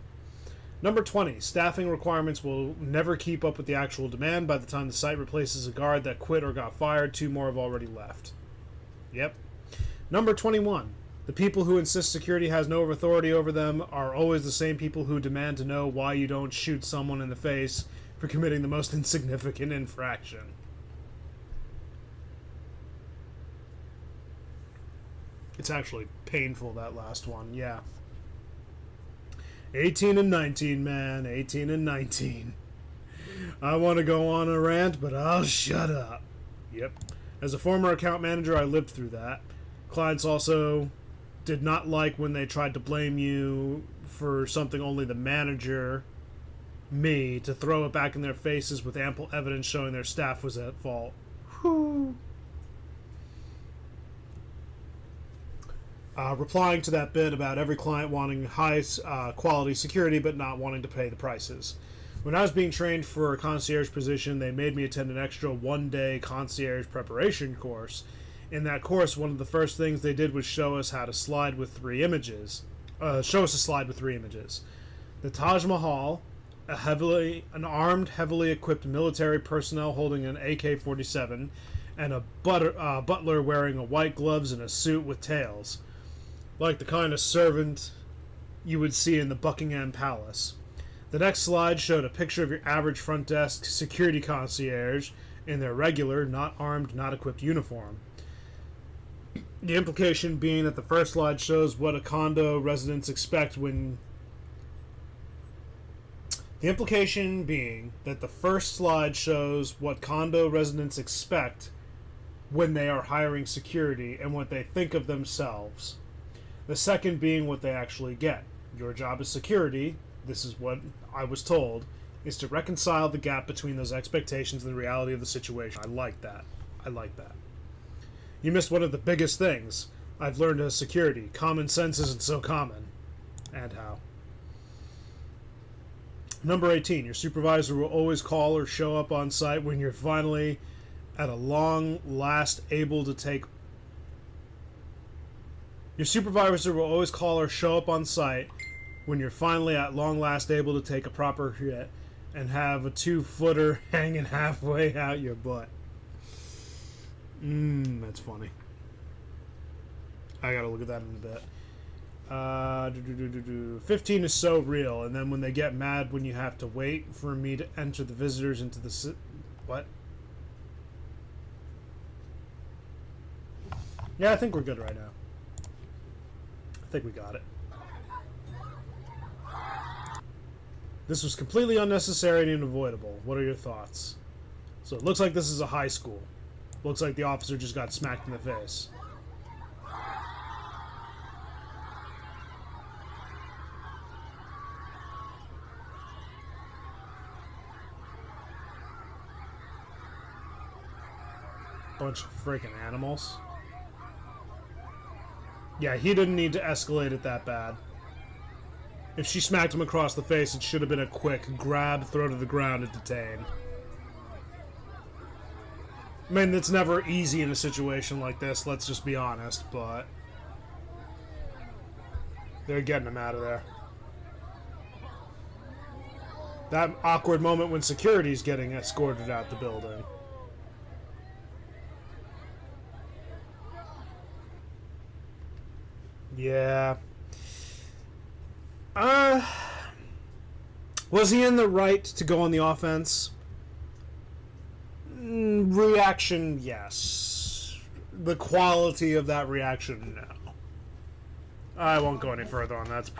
Number 20, staffing requirements will never keep up with the actual demand. By the time the site replaces a guard that quit or got fired, 2 more have already left. Yep. Number 21, the people who insist security has no authority over them are always the same people who demand to know why you don't shoot someone in the face for committing the most insignificant infraction. It's actually painful, that last one, yeah. 18 and 19, man. 18 and 19. I want to go on a rant, but I'll shut up. Yep. As a former account manager, I lived through that. Clients also did not like when they tried to blame you for something only the manager, me, to throw it back in their faces with ample evidence showing their staff was at fault. Whew. Replying to that bit about every client wanting high quality security but not wanting to pay the prices. When I was being trained for a concierge position, they made me attend an extra 1-day concierge preparation course. In that course, one of the first things they did was show us how to slide with 3 images. The Taj Mahal, an armed, heavily equipped military personnel holding an AK-47, and a butler wearing a white gloves and a suit with tails, like the kind of servant you would see in the Buckingham Palace. The next slide showed a picture of your average front desk security concierge in their regular, not armed, not equipped uniform. The implication being that the first slide shows what a condo residents expect when... The implication being that the first slide shows what condo residents expect when they are hiring security and what they think of themselves. The second being what they actually get. Your job as security, this is what I was told, is to reconcile the gap between those expectations and the reality of the situation. I like that. I like that. You missed one of the biggest things I've learned as security. Common sense isn't so common. And how. Number 18, your supervisor will always call or show up on site when you're finally at a long last able to take. Your supervisor will always call or show up on site when you're finally at long last able to take a proper shit and have a 2-footer hanging halfway out your butt. That's funny. I gotta look at that in a bit. 15 is so real, and then when they get mad when you have to wait for me to enter the visitors into the what? Yeah, I think we're good right now. I think we got it. This was completely unnecessary and unavoidable. What are your thoughts? So it looks like this is a high school. Looks like the officer just got smacked in the face. Bunch of freaking animals. Yeah, he didn't need to escalate it that bad. If she smacked him across the face, it should have been a quick grab, throw to the ground, and detain. I mean, it's never easy in a situation like this, let's just be honest, but they're getting him out of there. That awkward moment when security's getting escorted out the building. Yeah. Was he in the right to go on the offense? Reaction, yes. The quality of that reaction, no. I won't go any further on that. It's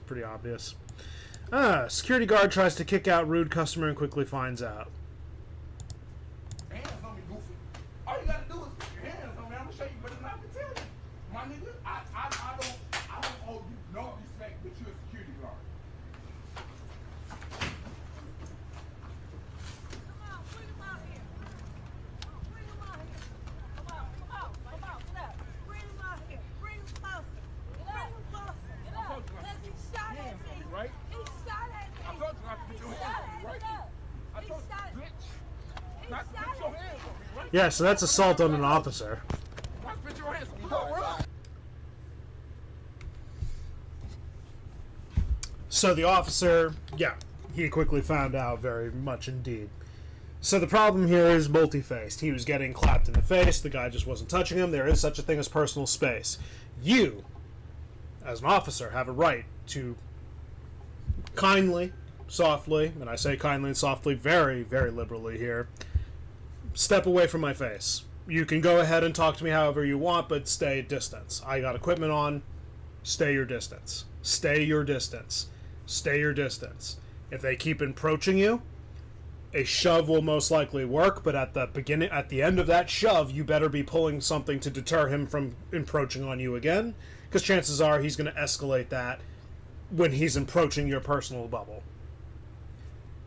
pretty obvious. Security guard tries to kick out rude customer and quickly finds out. Hands on me, goofy. All you gotta do is put your hands on me. I'm gonna show you better than I can tell you. My nigga, I don't owe you no respect, but you're a security guard. Come on, bring him out here. Bring him out here. Come on, get up. Bring him out here. Bring him closer. Bring him closer. Get up. Cause he shot at me. Right? He shot at me. I told you not to put your hands on me, right? I told you, bitch, not to put your hands on me, right? Yeah, so that's assault on an officer. Not to put your hands on me. Don't run. So the officer, yeah, he quickly found out very much indeed. So the problem here is multi-faced. He was getting clapped in the face. The guy just wasn't touching him. There is such a thing as personal space. You, as an officer, have a right to kindly, softly, and I say kindly and softly very, very liberally here, step away from my face. You can go ahead and talk to me however you want, but stay at distance. I got equipment on. Stay your distance. Stay your distance. Stay your distance. If they keep approaching you, a shove will most likely work, but at the end of that shove, you better be pulling something to deter him from encroaching on you again, because chances are he's going to escalate that when he's approaching your personal bubble.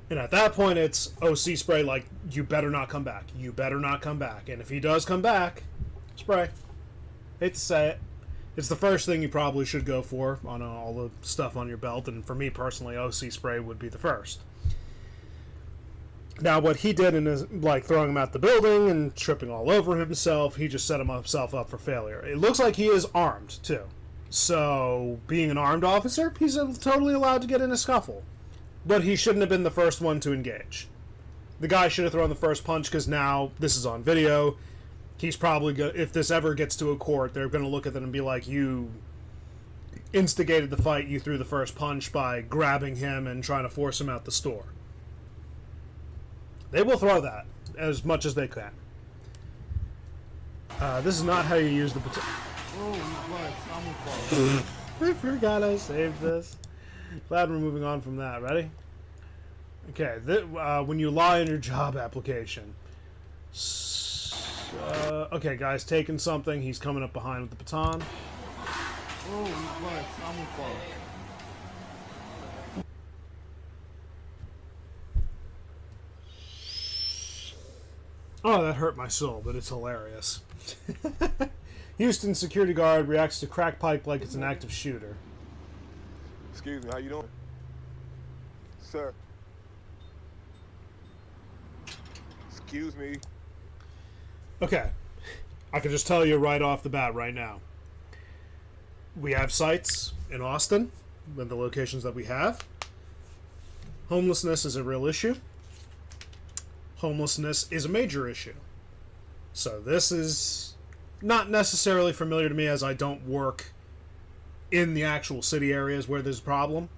And at that point, it's OC spray, like, you better not come back. You better not come back. And if he does come back, spray. Hate to say it. It's the first thing you probably should go for on all the stuff on your belt, and for me personally, OC spray would be the first. Now, what he did in his, like, throwing him out the building and tripping all over himself, he just set himself up for failure. It looks like he is armed, too. So, being an armed officer, he's totally allowed to get in a scuffle. But he shouldn't have been the first one to engage. The guy should have thrown the first punch, because now, this is on video, he's probably going to, if this ever gets to a court, they're going to look at it and be like, you instigated the fight, you threw the first punch by grabbing him and trying to force him out the store. They will throw that as much as they can. This is not how you use the I forgot I saved this. Glad we're moving on from that. Ready? Okay. When you lie in your job application. Okay, guys, taking something. He's coming up behind with the baton. Oh, that hurt my soul, but it's hilarious. Houston security guard reacts to crack pipe like it's an active shooter. Excuse me, how you doing? Sir. Excuse me. Okay. I can just tell you right off the bat right now. We have sites in Austin, and the locations that we have. Homelessness is a real issue. Homelessness is a major issue. So this is not necessarily familiar to me, as I don't work in the actual city areas where there's a problem.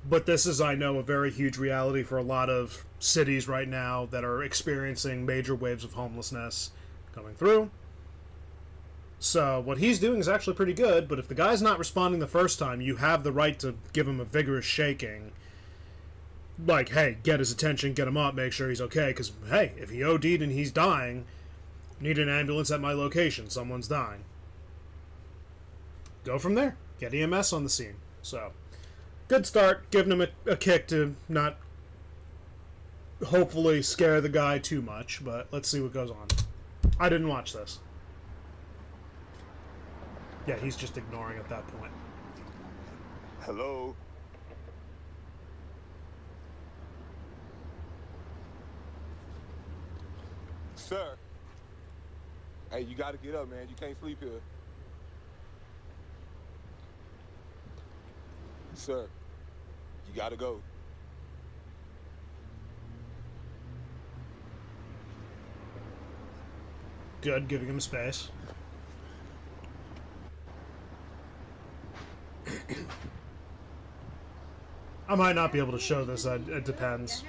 But this is, I know, a very huge reality for a lot of cities right now that are experiencing major waves of homelessness coming through. So what he's doing is actually pretty good, but if the guy's not responding the first time, you have the right to give him a vigorous shaking. Like, hey, get his attention, get him up, make sure he's okay, because, hey, if he OD'd and he's dying, need an ambulance at my location, someone's dying. Go from there. Get EMS on the scene. So, good start, giving him a kick to not hopefully scare the guy too much, but let's see what goes on. I didn't watch this. Yeah, he's just ignoring at that point. Hello? Sir. Hey, you gotta get up, man. You can't sleep here. Sir, you gotta go. Good, giving him space. I might not be able to show this, it depends.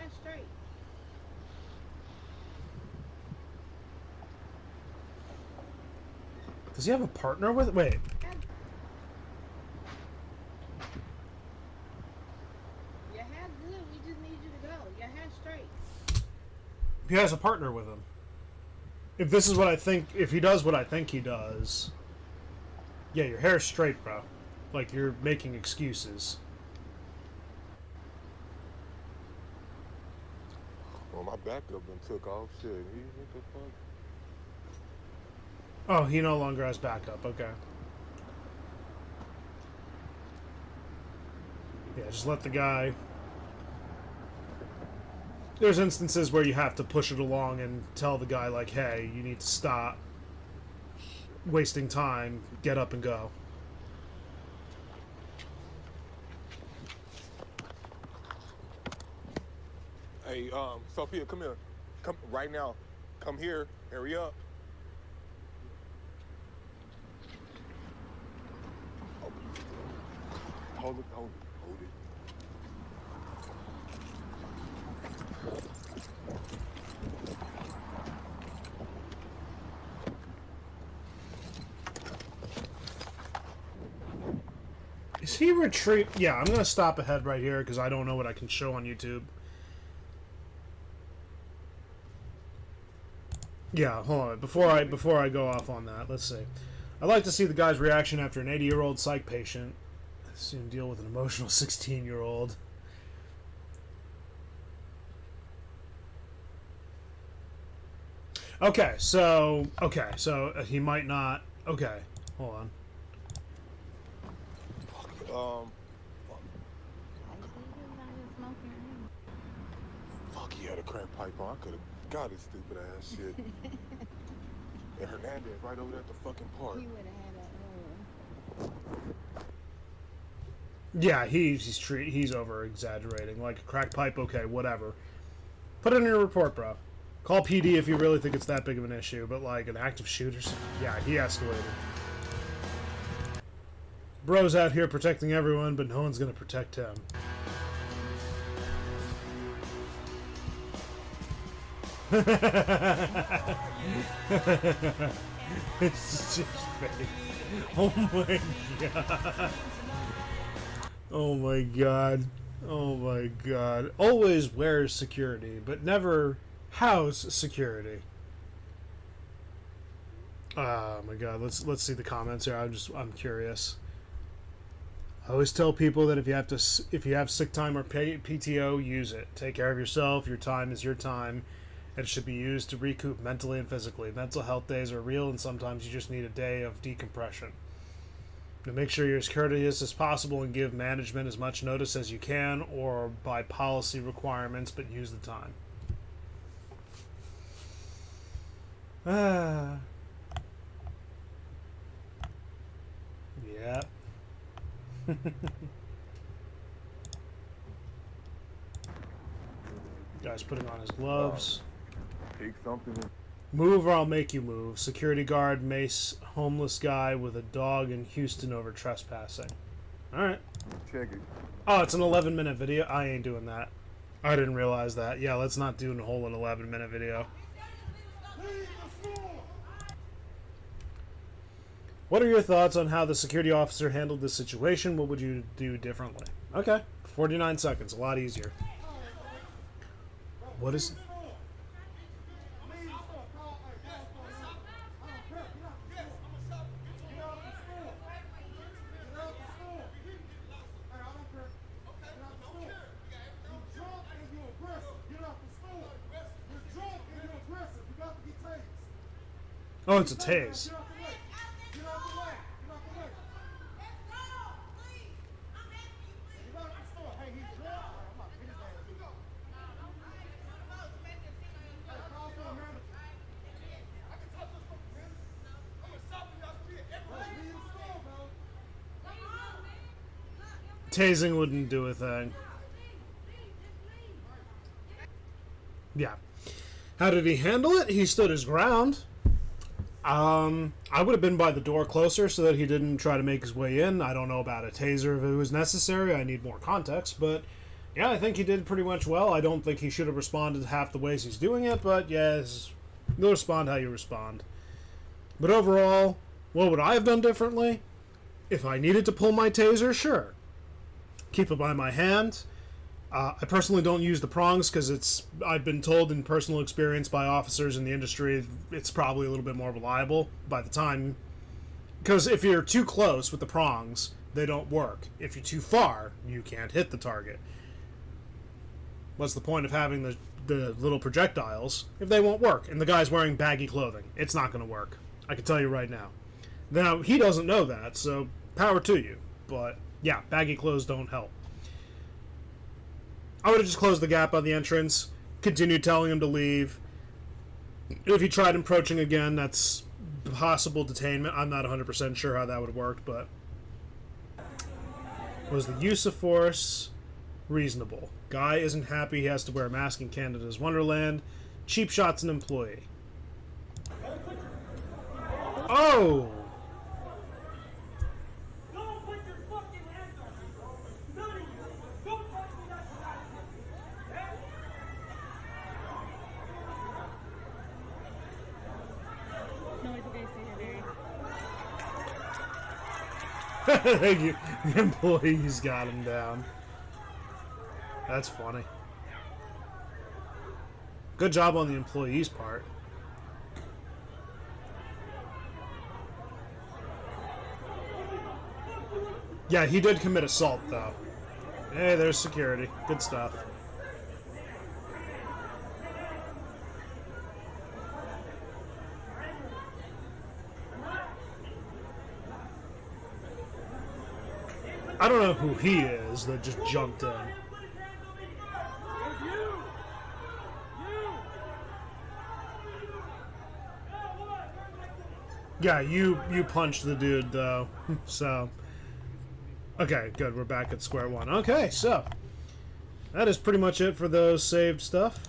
Does he have a partner with it? Wait. Your hair's good. We just need you to go. Your hair's straight. He has a partner with him. If this is what I think, if he does what I think he does, yeah, your hair's straight, bro. Like, you're making excuses. Well, my backup been took off. Shit, what the fuck? Oh, he no longer has backup. Okay. Yeah, just let the guy... There's instances where you have to push it along and tell the guy, like, hey, you need to stop wasting time, get up and go. Hey, Sophia, come here. Come right now. Come here. Hurry up. Hold it, hold it. Is he retreat? Yeah, I'm gonna stop ahead right here because I don't know what I can show on YouTube. Yeah, hold on. Before I go off on that, let's see. I'd like to see the guy's reaction after an 80-year-old psych patient soon deal with an emotional 16-year-old. Okay, so he might not. Okay, hold on. Fuck, he had a crack pipe on. I could have got his stupid ass shit. And Hernandez right over there at the fucking park. He would have had a. Yeah, he's over exaggerating. Like a crack pipe, okay, whatever. Put it in your report, bro. Call PD if you really think it's that big of an issue. But like an active shooter, yeah, he escalated. Bro's out here protecting everyone, but no one's gonna protect him. It's just fake. Oh my god. Oh my god. Oh my god. Always wears security, but never house security. Oh my god. Let's see the comments here. I'm curious. I always tell people that if you have sick time or PTO, use it. Take care of yourself. Your time is your time. It should be used to recoup mentally and physically. Mental health days are real, and sometimes you just need a day of decompression. To make sure you're as courteous as possible and give management as much notice as you can, or by policy requirements, but use the time. Yep. Guy's putting on his gloves. Take something. Move or I'll make you move. Security guard mace homeless guy with a dog in Houston over trespassing. Alright. Check it. Oh, it's an 11-minute video? I ain't doing that. I didn't realize that. Yeah, let's not do a whole 11-minute video. What are your thoughts on how the security officer handled this situation? What would you do differently? Okay. 49 seconds. A lot easier. What is... Oh, it's a tase. Tasing wouldn't do a thing. Yeah. How did he handle it? He stood his ground. I would have been by the door closer so that he didn't try to make his way in. I don't know about a taser if it was necessary. I need more context, but yeah, I think he did pretty much well. I don't think he should have responded half the ways he's doing it, but yes, you'll respond how you respond. But overall, what would I have done differently? If I needed to pull my taser, sure. Keep it by my hand. I personally don't use the prongs because I've been told in personal experience by officers in the industry it's probably a little bit more reliable by the time. Because if you're too close with the prongs, they don't work. If you're too far, you can't hit the target. What's the point of having the little projectiles if they won't work? And the guy's wearing baggy clothing. It's not going to work. I can tell you right now. Now, he doesn't know that, so power to you. But yeah, baggy clothes don't help. I would have just closed the gap on the entrance, continued telling him to leave. If he tried approaching again, that's possible detainment. I'm not 100% sure how that would have worked, but... Was the use of force reasonable? Guy isn't happy he has to wear a mask in Canada's Wonderland. Cheap shot's an employee. Oh! Thank you. The employees got him down. That's funny. Good job on the employees' part. Yeah, he did commit assault, though. Hey, there's security. Good stuff. I don't know who he is that just jumped in. Yeah, you punched the dude, though. So, okay, good. We're back at square one. Okay, so that is pretty much it for those saved stuff.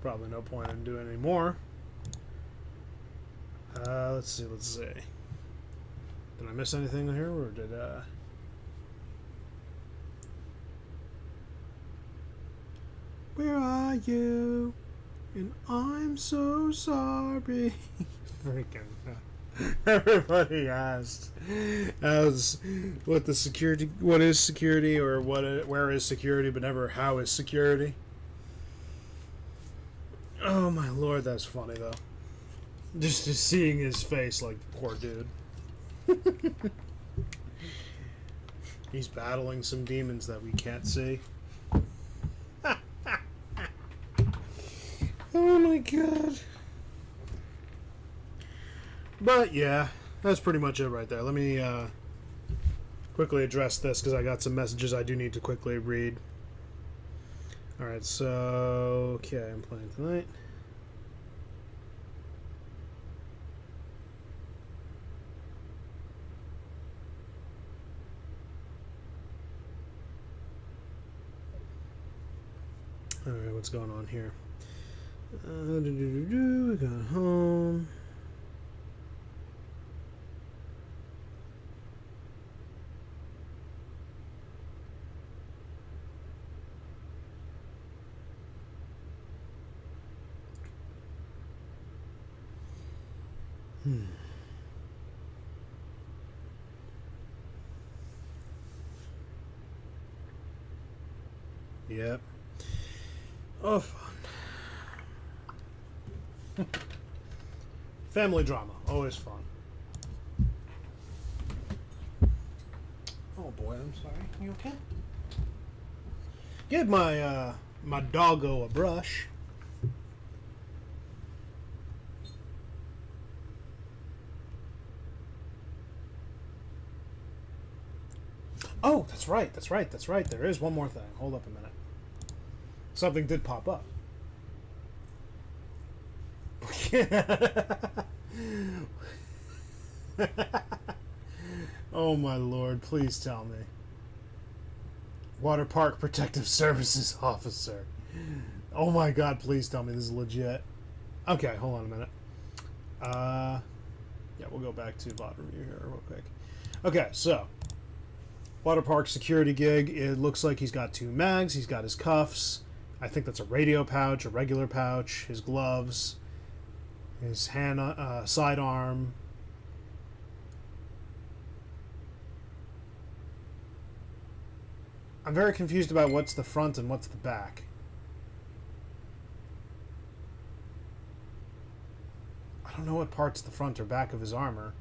Probably no point in doing any more. Let's see. Did I miss anything here, or did Where are you? And I'm so sorry. Freaking. Everybody asked what is security, or where is security, but never how is security. Oh my lord, that's funny though. Just seeing his face, like, poor dude. He's battling some demons that we can't see. Oh my god. But yeah, that's pretty much it right there. Let me quickly address this because I got some messages I do need to quickly read. Alright, so... Okay, I'm playing tonight. Alright, what's going on here? We got home. Yep. Oh, fun. Family drama, always fun. Oh boy, I'm sorry. You okay? Give my my doggo a brush. Oh, that's right. There is one more thing. Hold up a minute. Something did pop up. Oh my lord, please tell me. Water Park Protective Services Officer. Oh my god, please tell me this is legit. Okay, hold on a minute. Yeah, we'll go back to VOD review here real quick. Okay, so Water Park security gig. It looks like he's got 2 mags. He's got his cuffs. I think that's a radio pouch, a regular pouch, his gloves, his hand, sidearm. I'm very confused about what's the front and what's the back. I don't know what part's the front or back of his armor.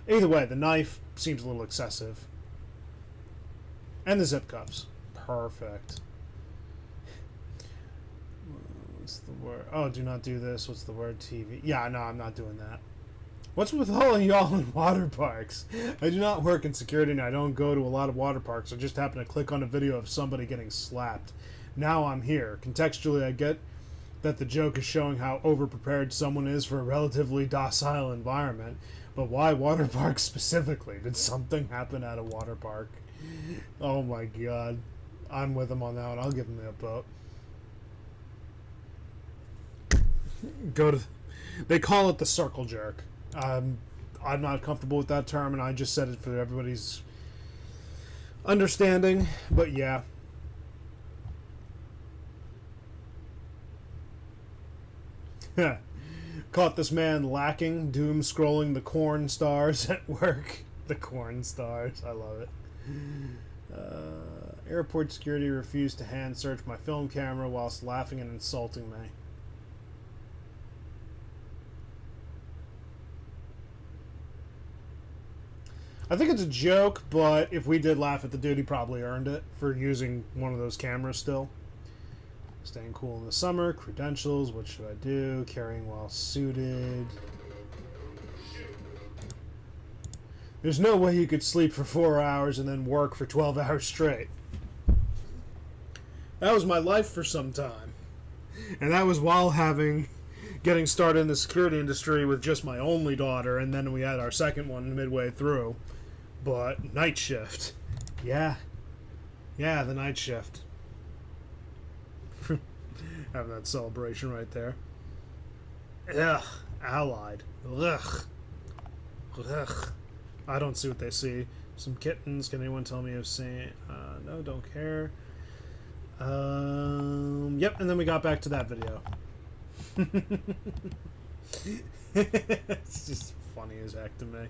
Either way, the knife seems a little excessive. And the zip cuffs. Perfect. What's the word? Oh, do not do this. What's the word? TV. Yeah, no, I'm not doing that. What's with all of y'all in water parks? I do not work in security and I don't go to a lot of water parks. I just happen to click on a video of somebody getting slapped. Now I'm here. Contextually, I get that the joke is showing how overprepared someone is for a relatively docile environment. But why water parks specifically? Did something happen at a water park? Oh my god. I'm with him on that one. I'll give him the vote. Go to... They call it the circle jerk. I'm not comfortable with that term, and I just said it for everybody's understanding. But yeah. Caught this man lacking, doom scrolling the corn stars at work. The corn stars. I love it. Airport security refused to hand search my film camera whilst laughing and insulting me. I think it's a joke, but if we did laugh at the dude, he probably earned it for using one of those cameras still. Staying cool in the summer, credentials, what should I do? Carrying while suited. There's no way you could sleep for 4 hours and then work for 12 hours straight. That was my life for some time. And that was while getting started in the security industry with just my only daughter, and then we had our second one midway through. But night shift. Yeah. Yeah, the night shift. Having that celebration right there. Ugh. Allied. Ugh. Ugh. I don't see what they see. Some kittens. Can anyone tell me if seen? No, don't care. Yep, and then we got back to that video. It's just funny as heck to me.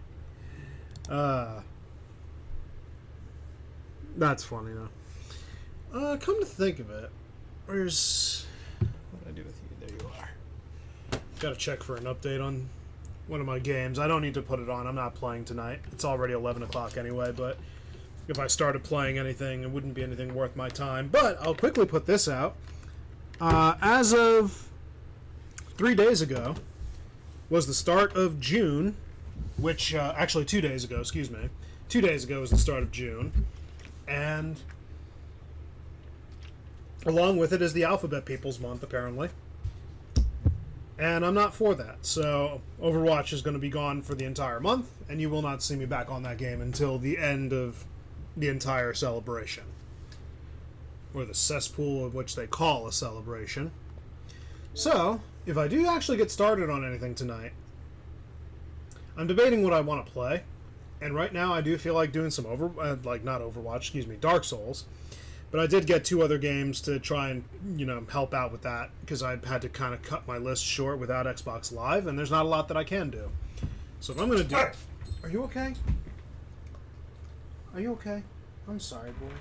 That's funny though. Come to think of it, where's... What did I do with you? There you are. Gotta check for an update on one of my games. I don't need to put it on. I'm not playing tonight. It's already 11 o'clock anyway, but if I started playing anything, it wouldn't be anything worth my time. But I'll quickly put this out. As of 3 days ago was the start of June, which, actually 2 days ago, excuse me, 2 days ago was the start of June, and along with it is the Alphabet People's Month, apparently. And I'm not for that, so Overwatch is going to be gone for the entire month, and you will not see me back on that game until the end of the entire celebration. Or the cesspool of which they call a celebration. So, if I do actually get started on anything tonight, I'm debating what I want to play, and right now I do feel like doing some Dark Souls. But I did get 2 other games to try and, help out with that, because I had to kind of cut my list short without Xbox Live, and there's not a lot that I can do. So if I'm going to do... Are you okay? Are you okay? I'm sorry, boy.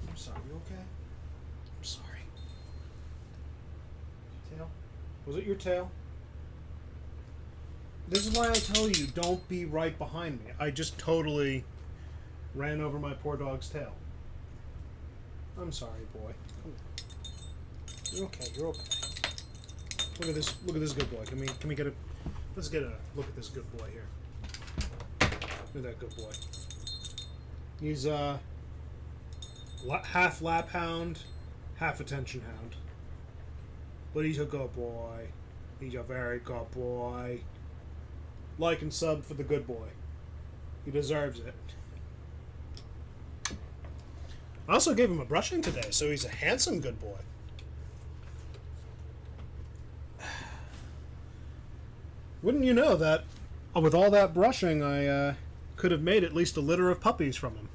I'm sorry. You okay? I'm sorry. Tail? Was it your tail? This is why I tell you, don't be right behind me. I just totally ran over my poor dog's tail. I'm sorry, boy. You're okay. You're okay. Look at this. Look at this good boy. Can we get a? Let's get a look at this good boy here. Look at that good boy. He's half lap hound, half attention hound. But he's a good boy. He's a very good boy. Like and sub for the good boy. He deserves it. I also gave him a brushing today, so he's a handsome good boy. Wouldn't you know that with all that brushing, I could have made at least a litter of puppies from him.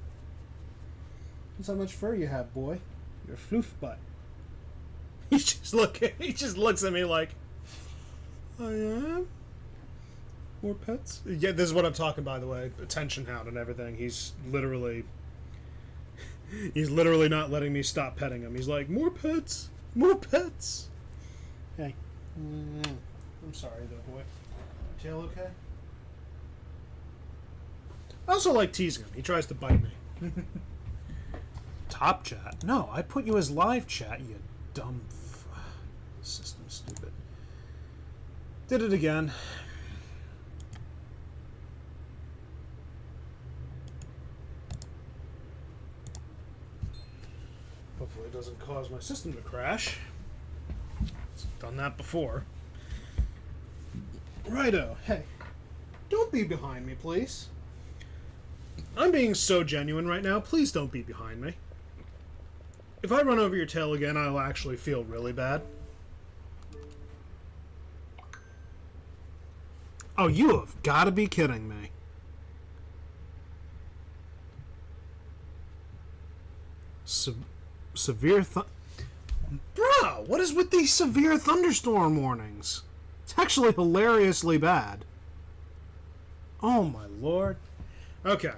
That's how much fur you have, boy. You're a floof butt. He just looks at me like, I am? More pets? Yeah, this is what I'm talking, by the way. Attention hound and everything. He's literally not letting me stop petting him. He's like, more pets! More pets! Hey. I'm sorry, though, boy. Tail okay? I also like teasing him. He tries to bite me. Top chat? No, I put you as live chat, you dumb... System's stupid. Did it again. Hopefully it doesn't cause my system to crash. It's done that before. Righto. Hey, don't be behind me, please. I'm being so genuine right now. Please don't be behind me. If I run over your tail again, I'll actually feel really bad. Oh, you have got to be kidding me. Severe Bruh, what is with these severe thunderstorm warnings? It's actually hilariously bad. Oh my lord. Okay.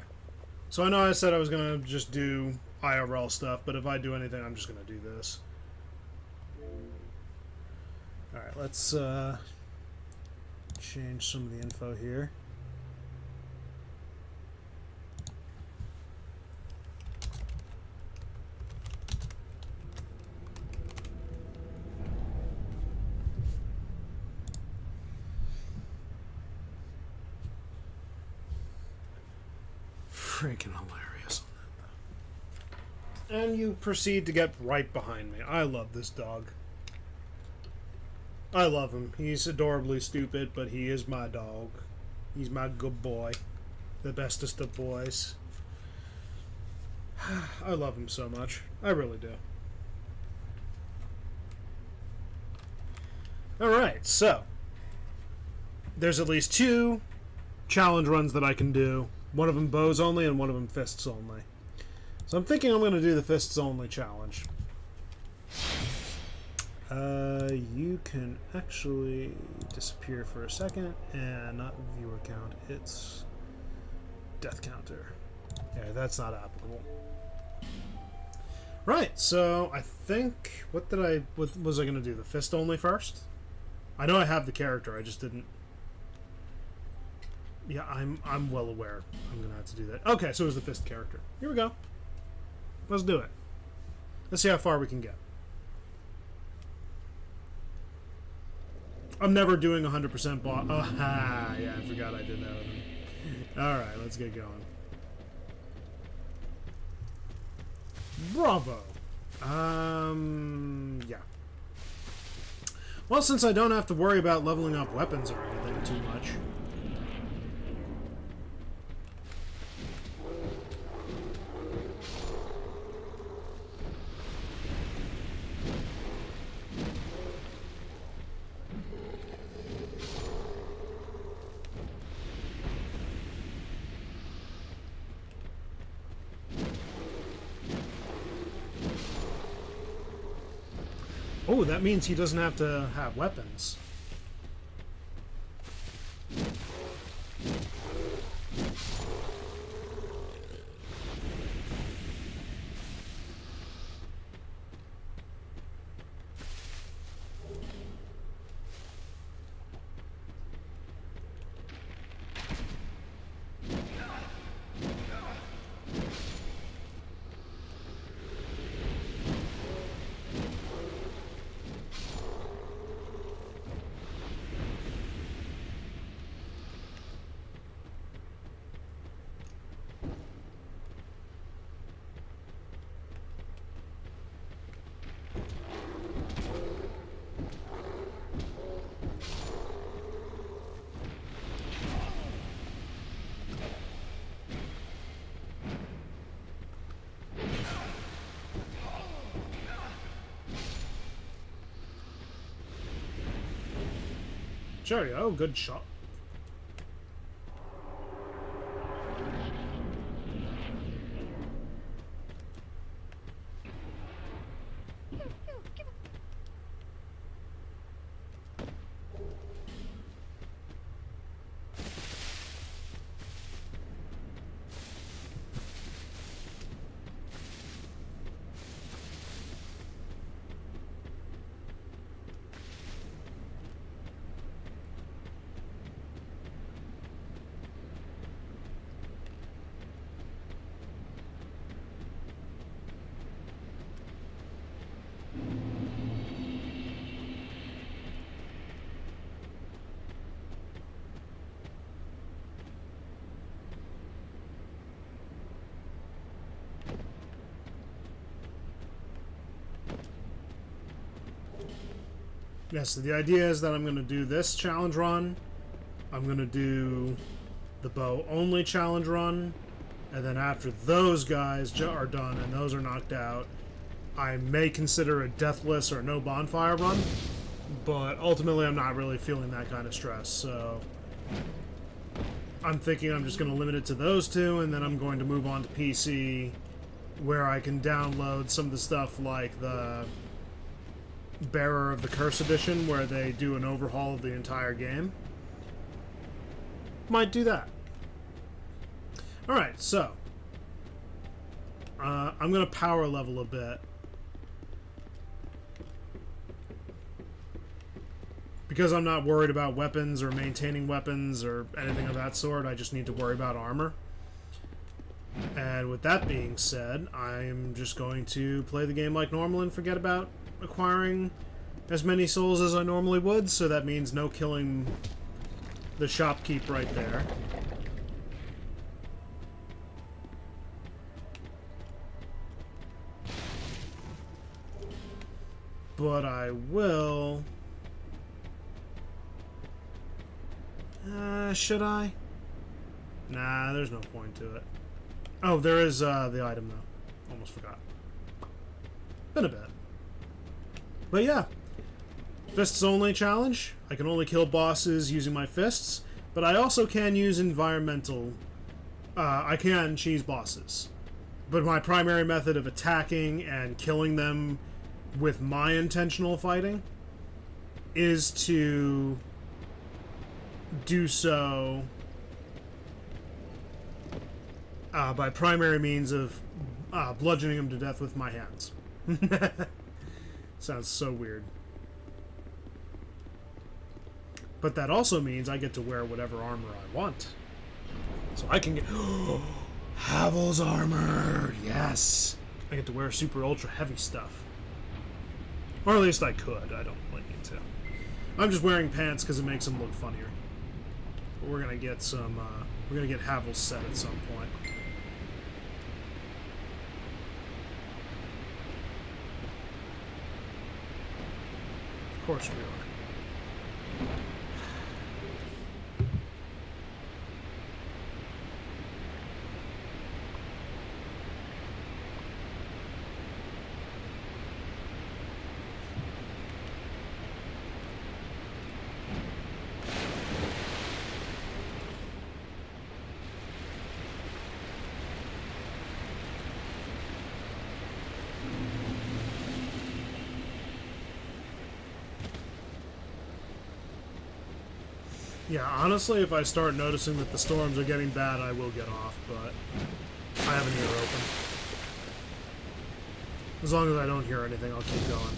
So I know I said I was going to just do IRL stuff, but if I do anything, I'm just going to do this. Alright, let's change some of the info here. Freaking hilarious. And you proceed to get right behind me. I love this dog. I love him. He's adorably stupid, but he is my dog. He's my good boy. The bestest of boys. I love him so much. I really do. Alright, so. There's at least 2 challenge runs that I can do. One of them bows only and one of them fists only. So I'm thinking I'm going to do the fists only challenge. You can actually disappear for a second and not viewer count. It's death counter. Yeah, that's not applicable. Right, so I think... What was I going to do? The fist only first? I know I have the character, I just didn't... Yeah, I'm well aware I'm going to have to do that. Okay, so it was the fist character. Here we go. Let's do it. Let's see how far we can get. I'm never doing 100% boss. Oh, yeah, I forgot I did that with him. Alright, let's get going. Bravo! Yeah. Well, since I don't have to worry about leveling up weapons or anything too much. Oh, that means he doesn't have to have weapons. Sure, oh, good shot. Yes, so the idea is that I'm going to do this challenge run, I'm going to do the bow only challenge run, and then after those guys are done and those are knocked out, I may consider a deathless or no bonfire run, but ultimately I'm not really feeling that kind of stress, so I'm thinking I'm just going to limit it to those two, and then I'm going to move on to PC, where I can download some of the stuff like the Bearer of the Curse edition, where they do an overhaul of the entire game. Might do that. Alright, so I'm going to power level a bit. Because I'm not worried about weapons or maintaining weapons or anything of that sort, I just need to worry about armor. And with that being said, I'm just going to play the game like normal and forget about acquiring as many souls as I normally would, so that means no killing the shopkeep right there. But I will... should I? Nah, there's no point to it. Oh, there is the item, though. Almost forgot. Been a bit. But yeah. Fists only challenge. I can only kill bosses using my fists, but I also can use environmental... I can cheese bosses. But my primary method of attacking and killing them with my intentional fighting is to do so by primary means of bludgeoning them to death with my hands. Sounds so weird. But that also means I get to wear whatever armor I want. So I can get... Havel's armor! Yes! I get to wear super ultra heavy stuff. Or at least I could. I don't really need to. I'm just wearing pants because it makes them look funnier. But we're going to get some We're gonna get Havel set at some point. Of course we are. Yeah, honestly, if I start noticing that the storms are getting bad, I will get off, but I have an ear open. As long as I don't hear anything, I'll keep going.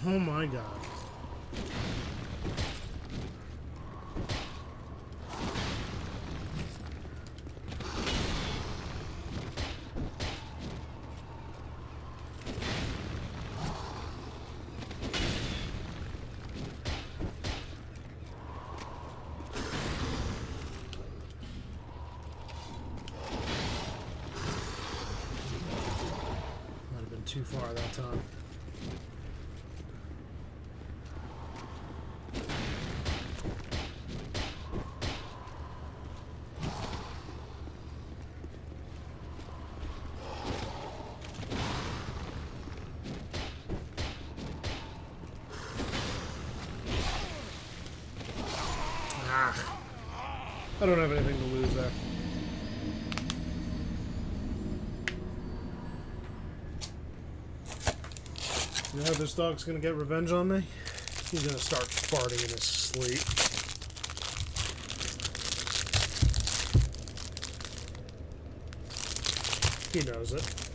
Oh my god. Might have been too far that time. I don't have anything to lose there. You know how this dog's gonna get revenge on me? He's gonna start farting in his sleep. He knows it.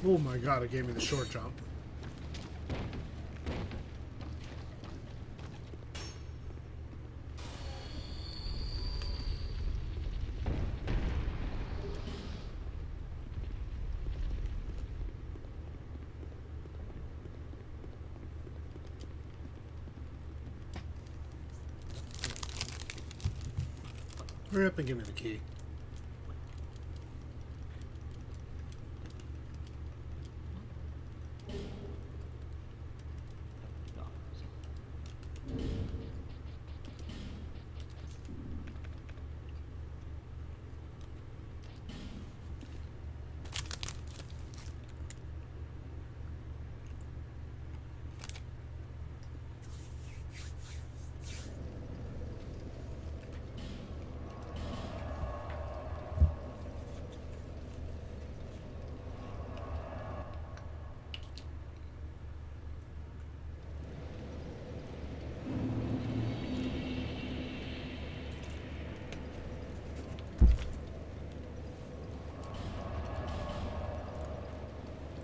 Oh my god, it gave me the short jump. Hurry up and give me the key.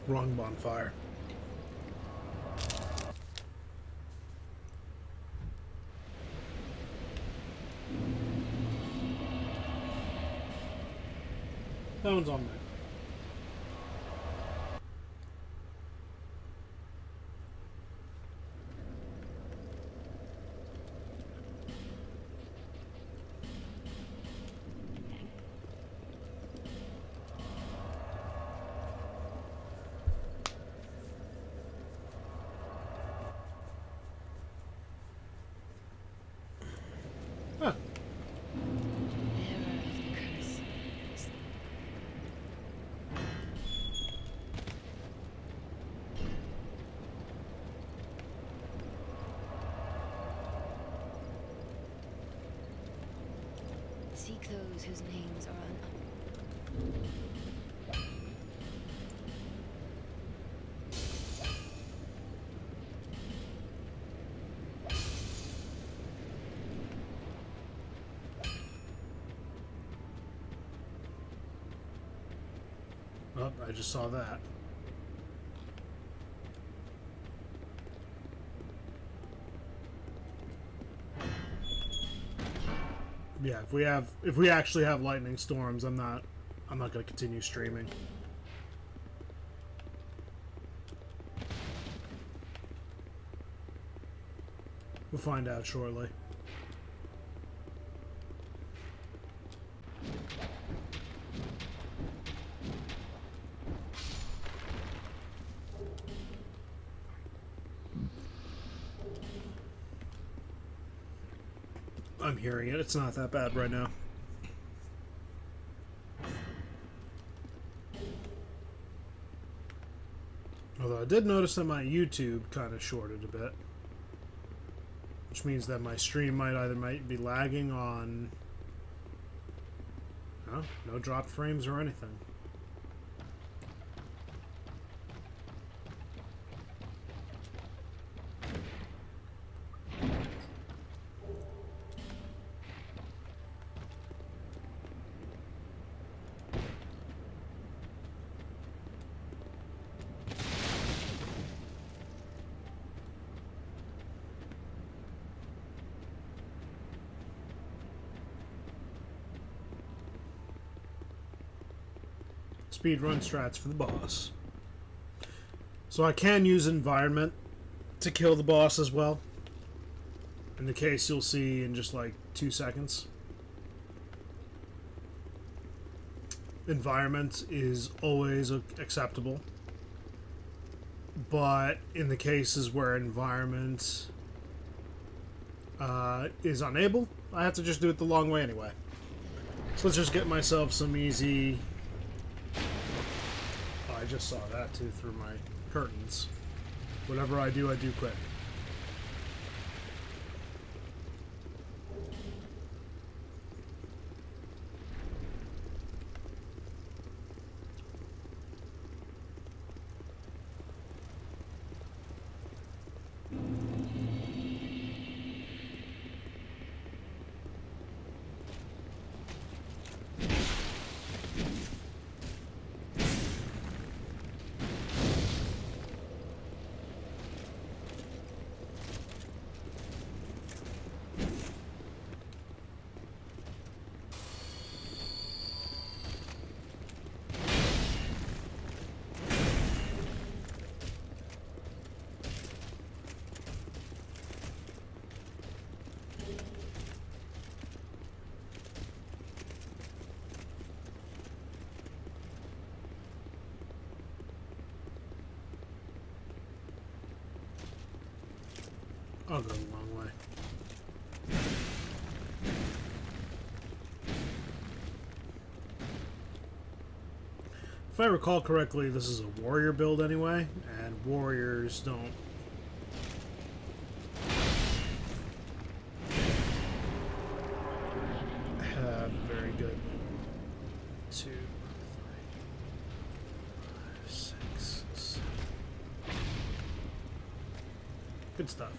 Wrong bonfire. That one's on me. Huh. Seek those whose names are unknown. Oh, I just saw that. Yeah, if we actually have lightning storms, I'm not going to continue streaming. We'll find out shortly. I'm hearing it. It's not that bad right now. Although I did notice that my YouTube kind of shorted a bit. Which means that my stream might be lagging on... Oh, no dropped frames or anything. Speedrun strats for the boss. So I can use environment to kill the boss as well. In the case you'll see in just like 2 seconds. Environment is always acceptable. But in the cases where environment is unable, I have to just do it the long way anyway. So let's just get myself some easy... I just saw that too through my curtains. Whatever I do quick. I'll go the long way. If I recall correctly, this is a warrior build anyway, and warriors don't have very good 2, 3, 5, 6, 7. Good stuff.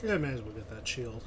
Yeah, may as well get that shield.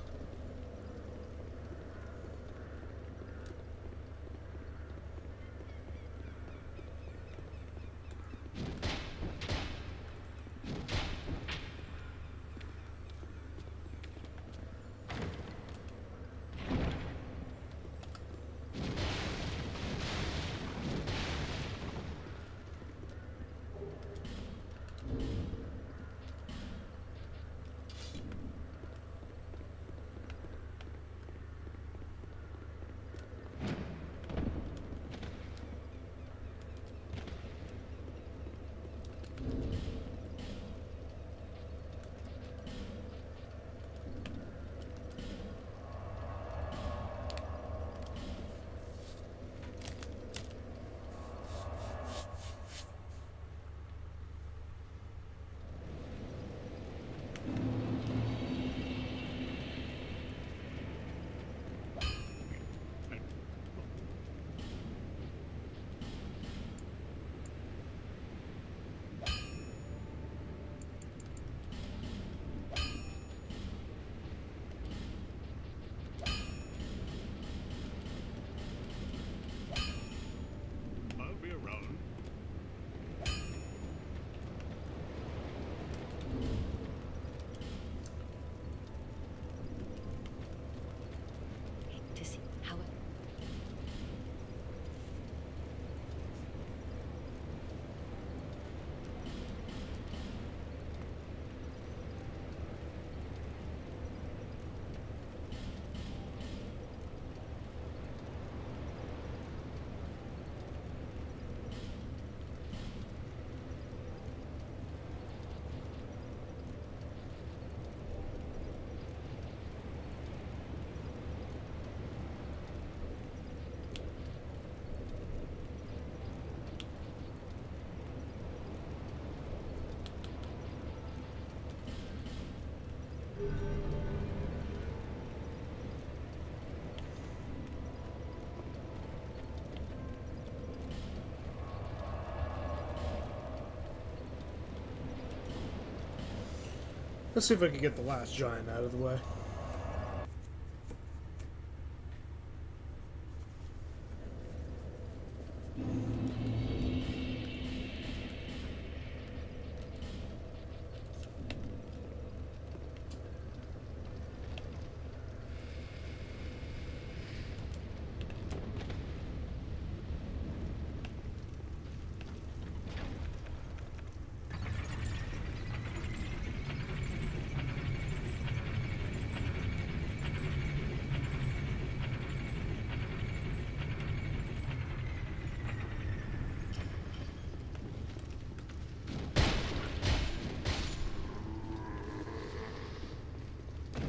Let's see if I can get the last giant out of the way.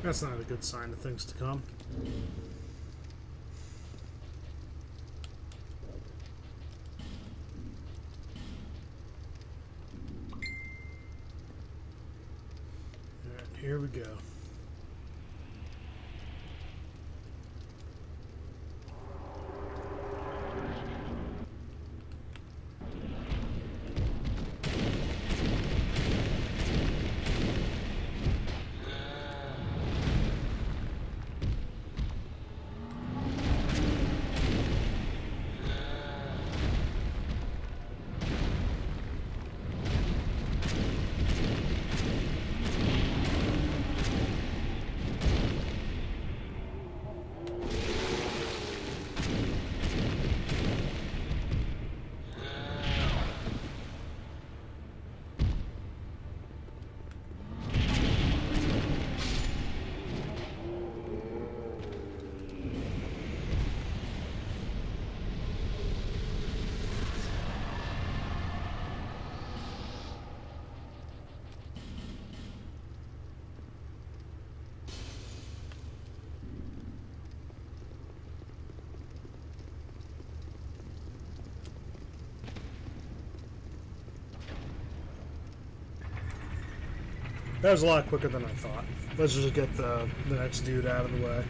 That's not a good sign of things to come. Alright, here we go. That was a lot quicker than I thought. Let's just get the next dude out of the way.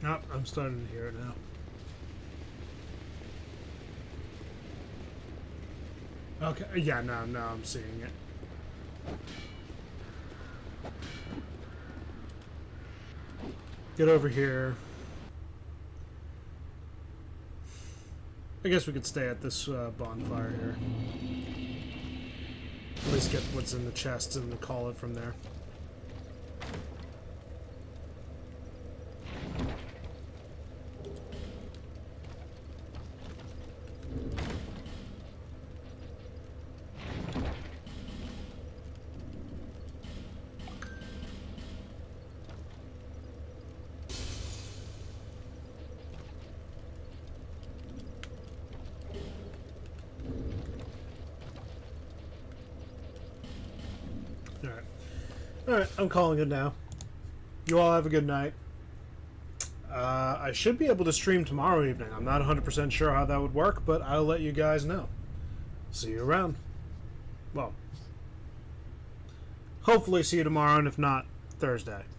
Oh, I'm starting to hear it now. Okay, yeah, now I'm seeing it. Get over here. I guess we could stay at this bonfire here. At least get what's in the chest and call it from there. Alright, I'm calling it now. You all have a good night. I should be able to stream tomorrow evening. I'm not 100% sure how that would work, but I'll let you guys know. see you around. Well, hopefully see you tomorrow, and if not, Thursday.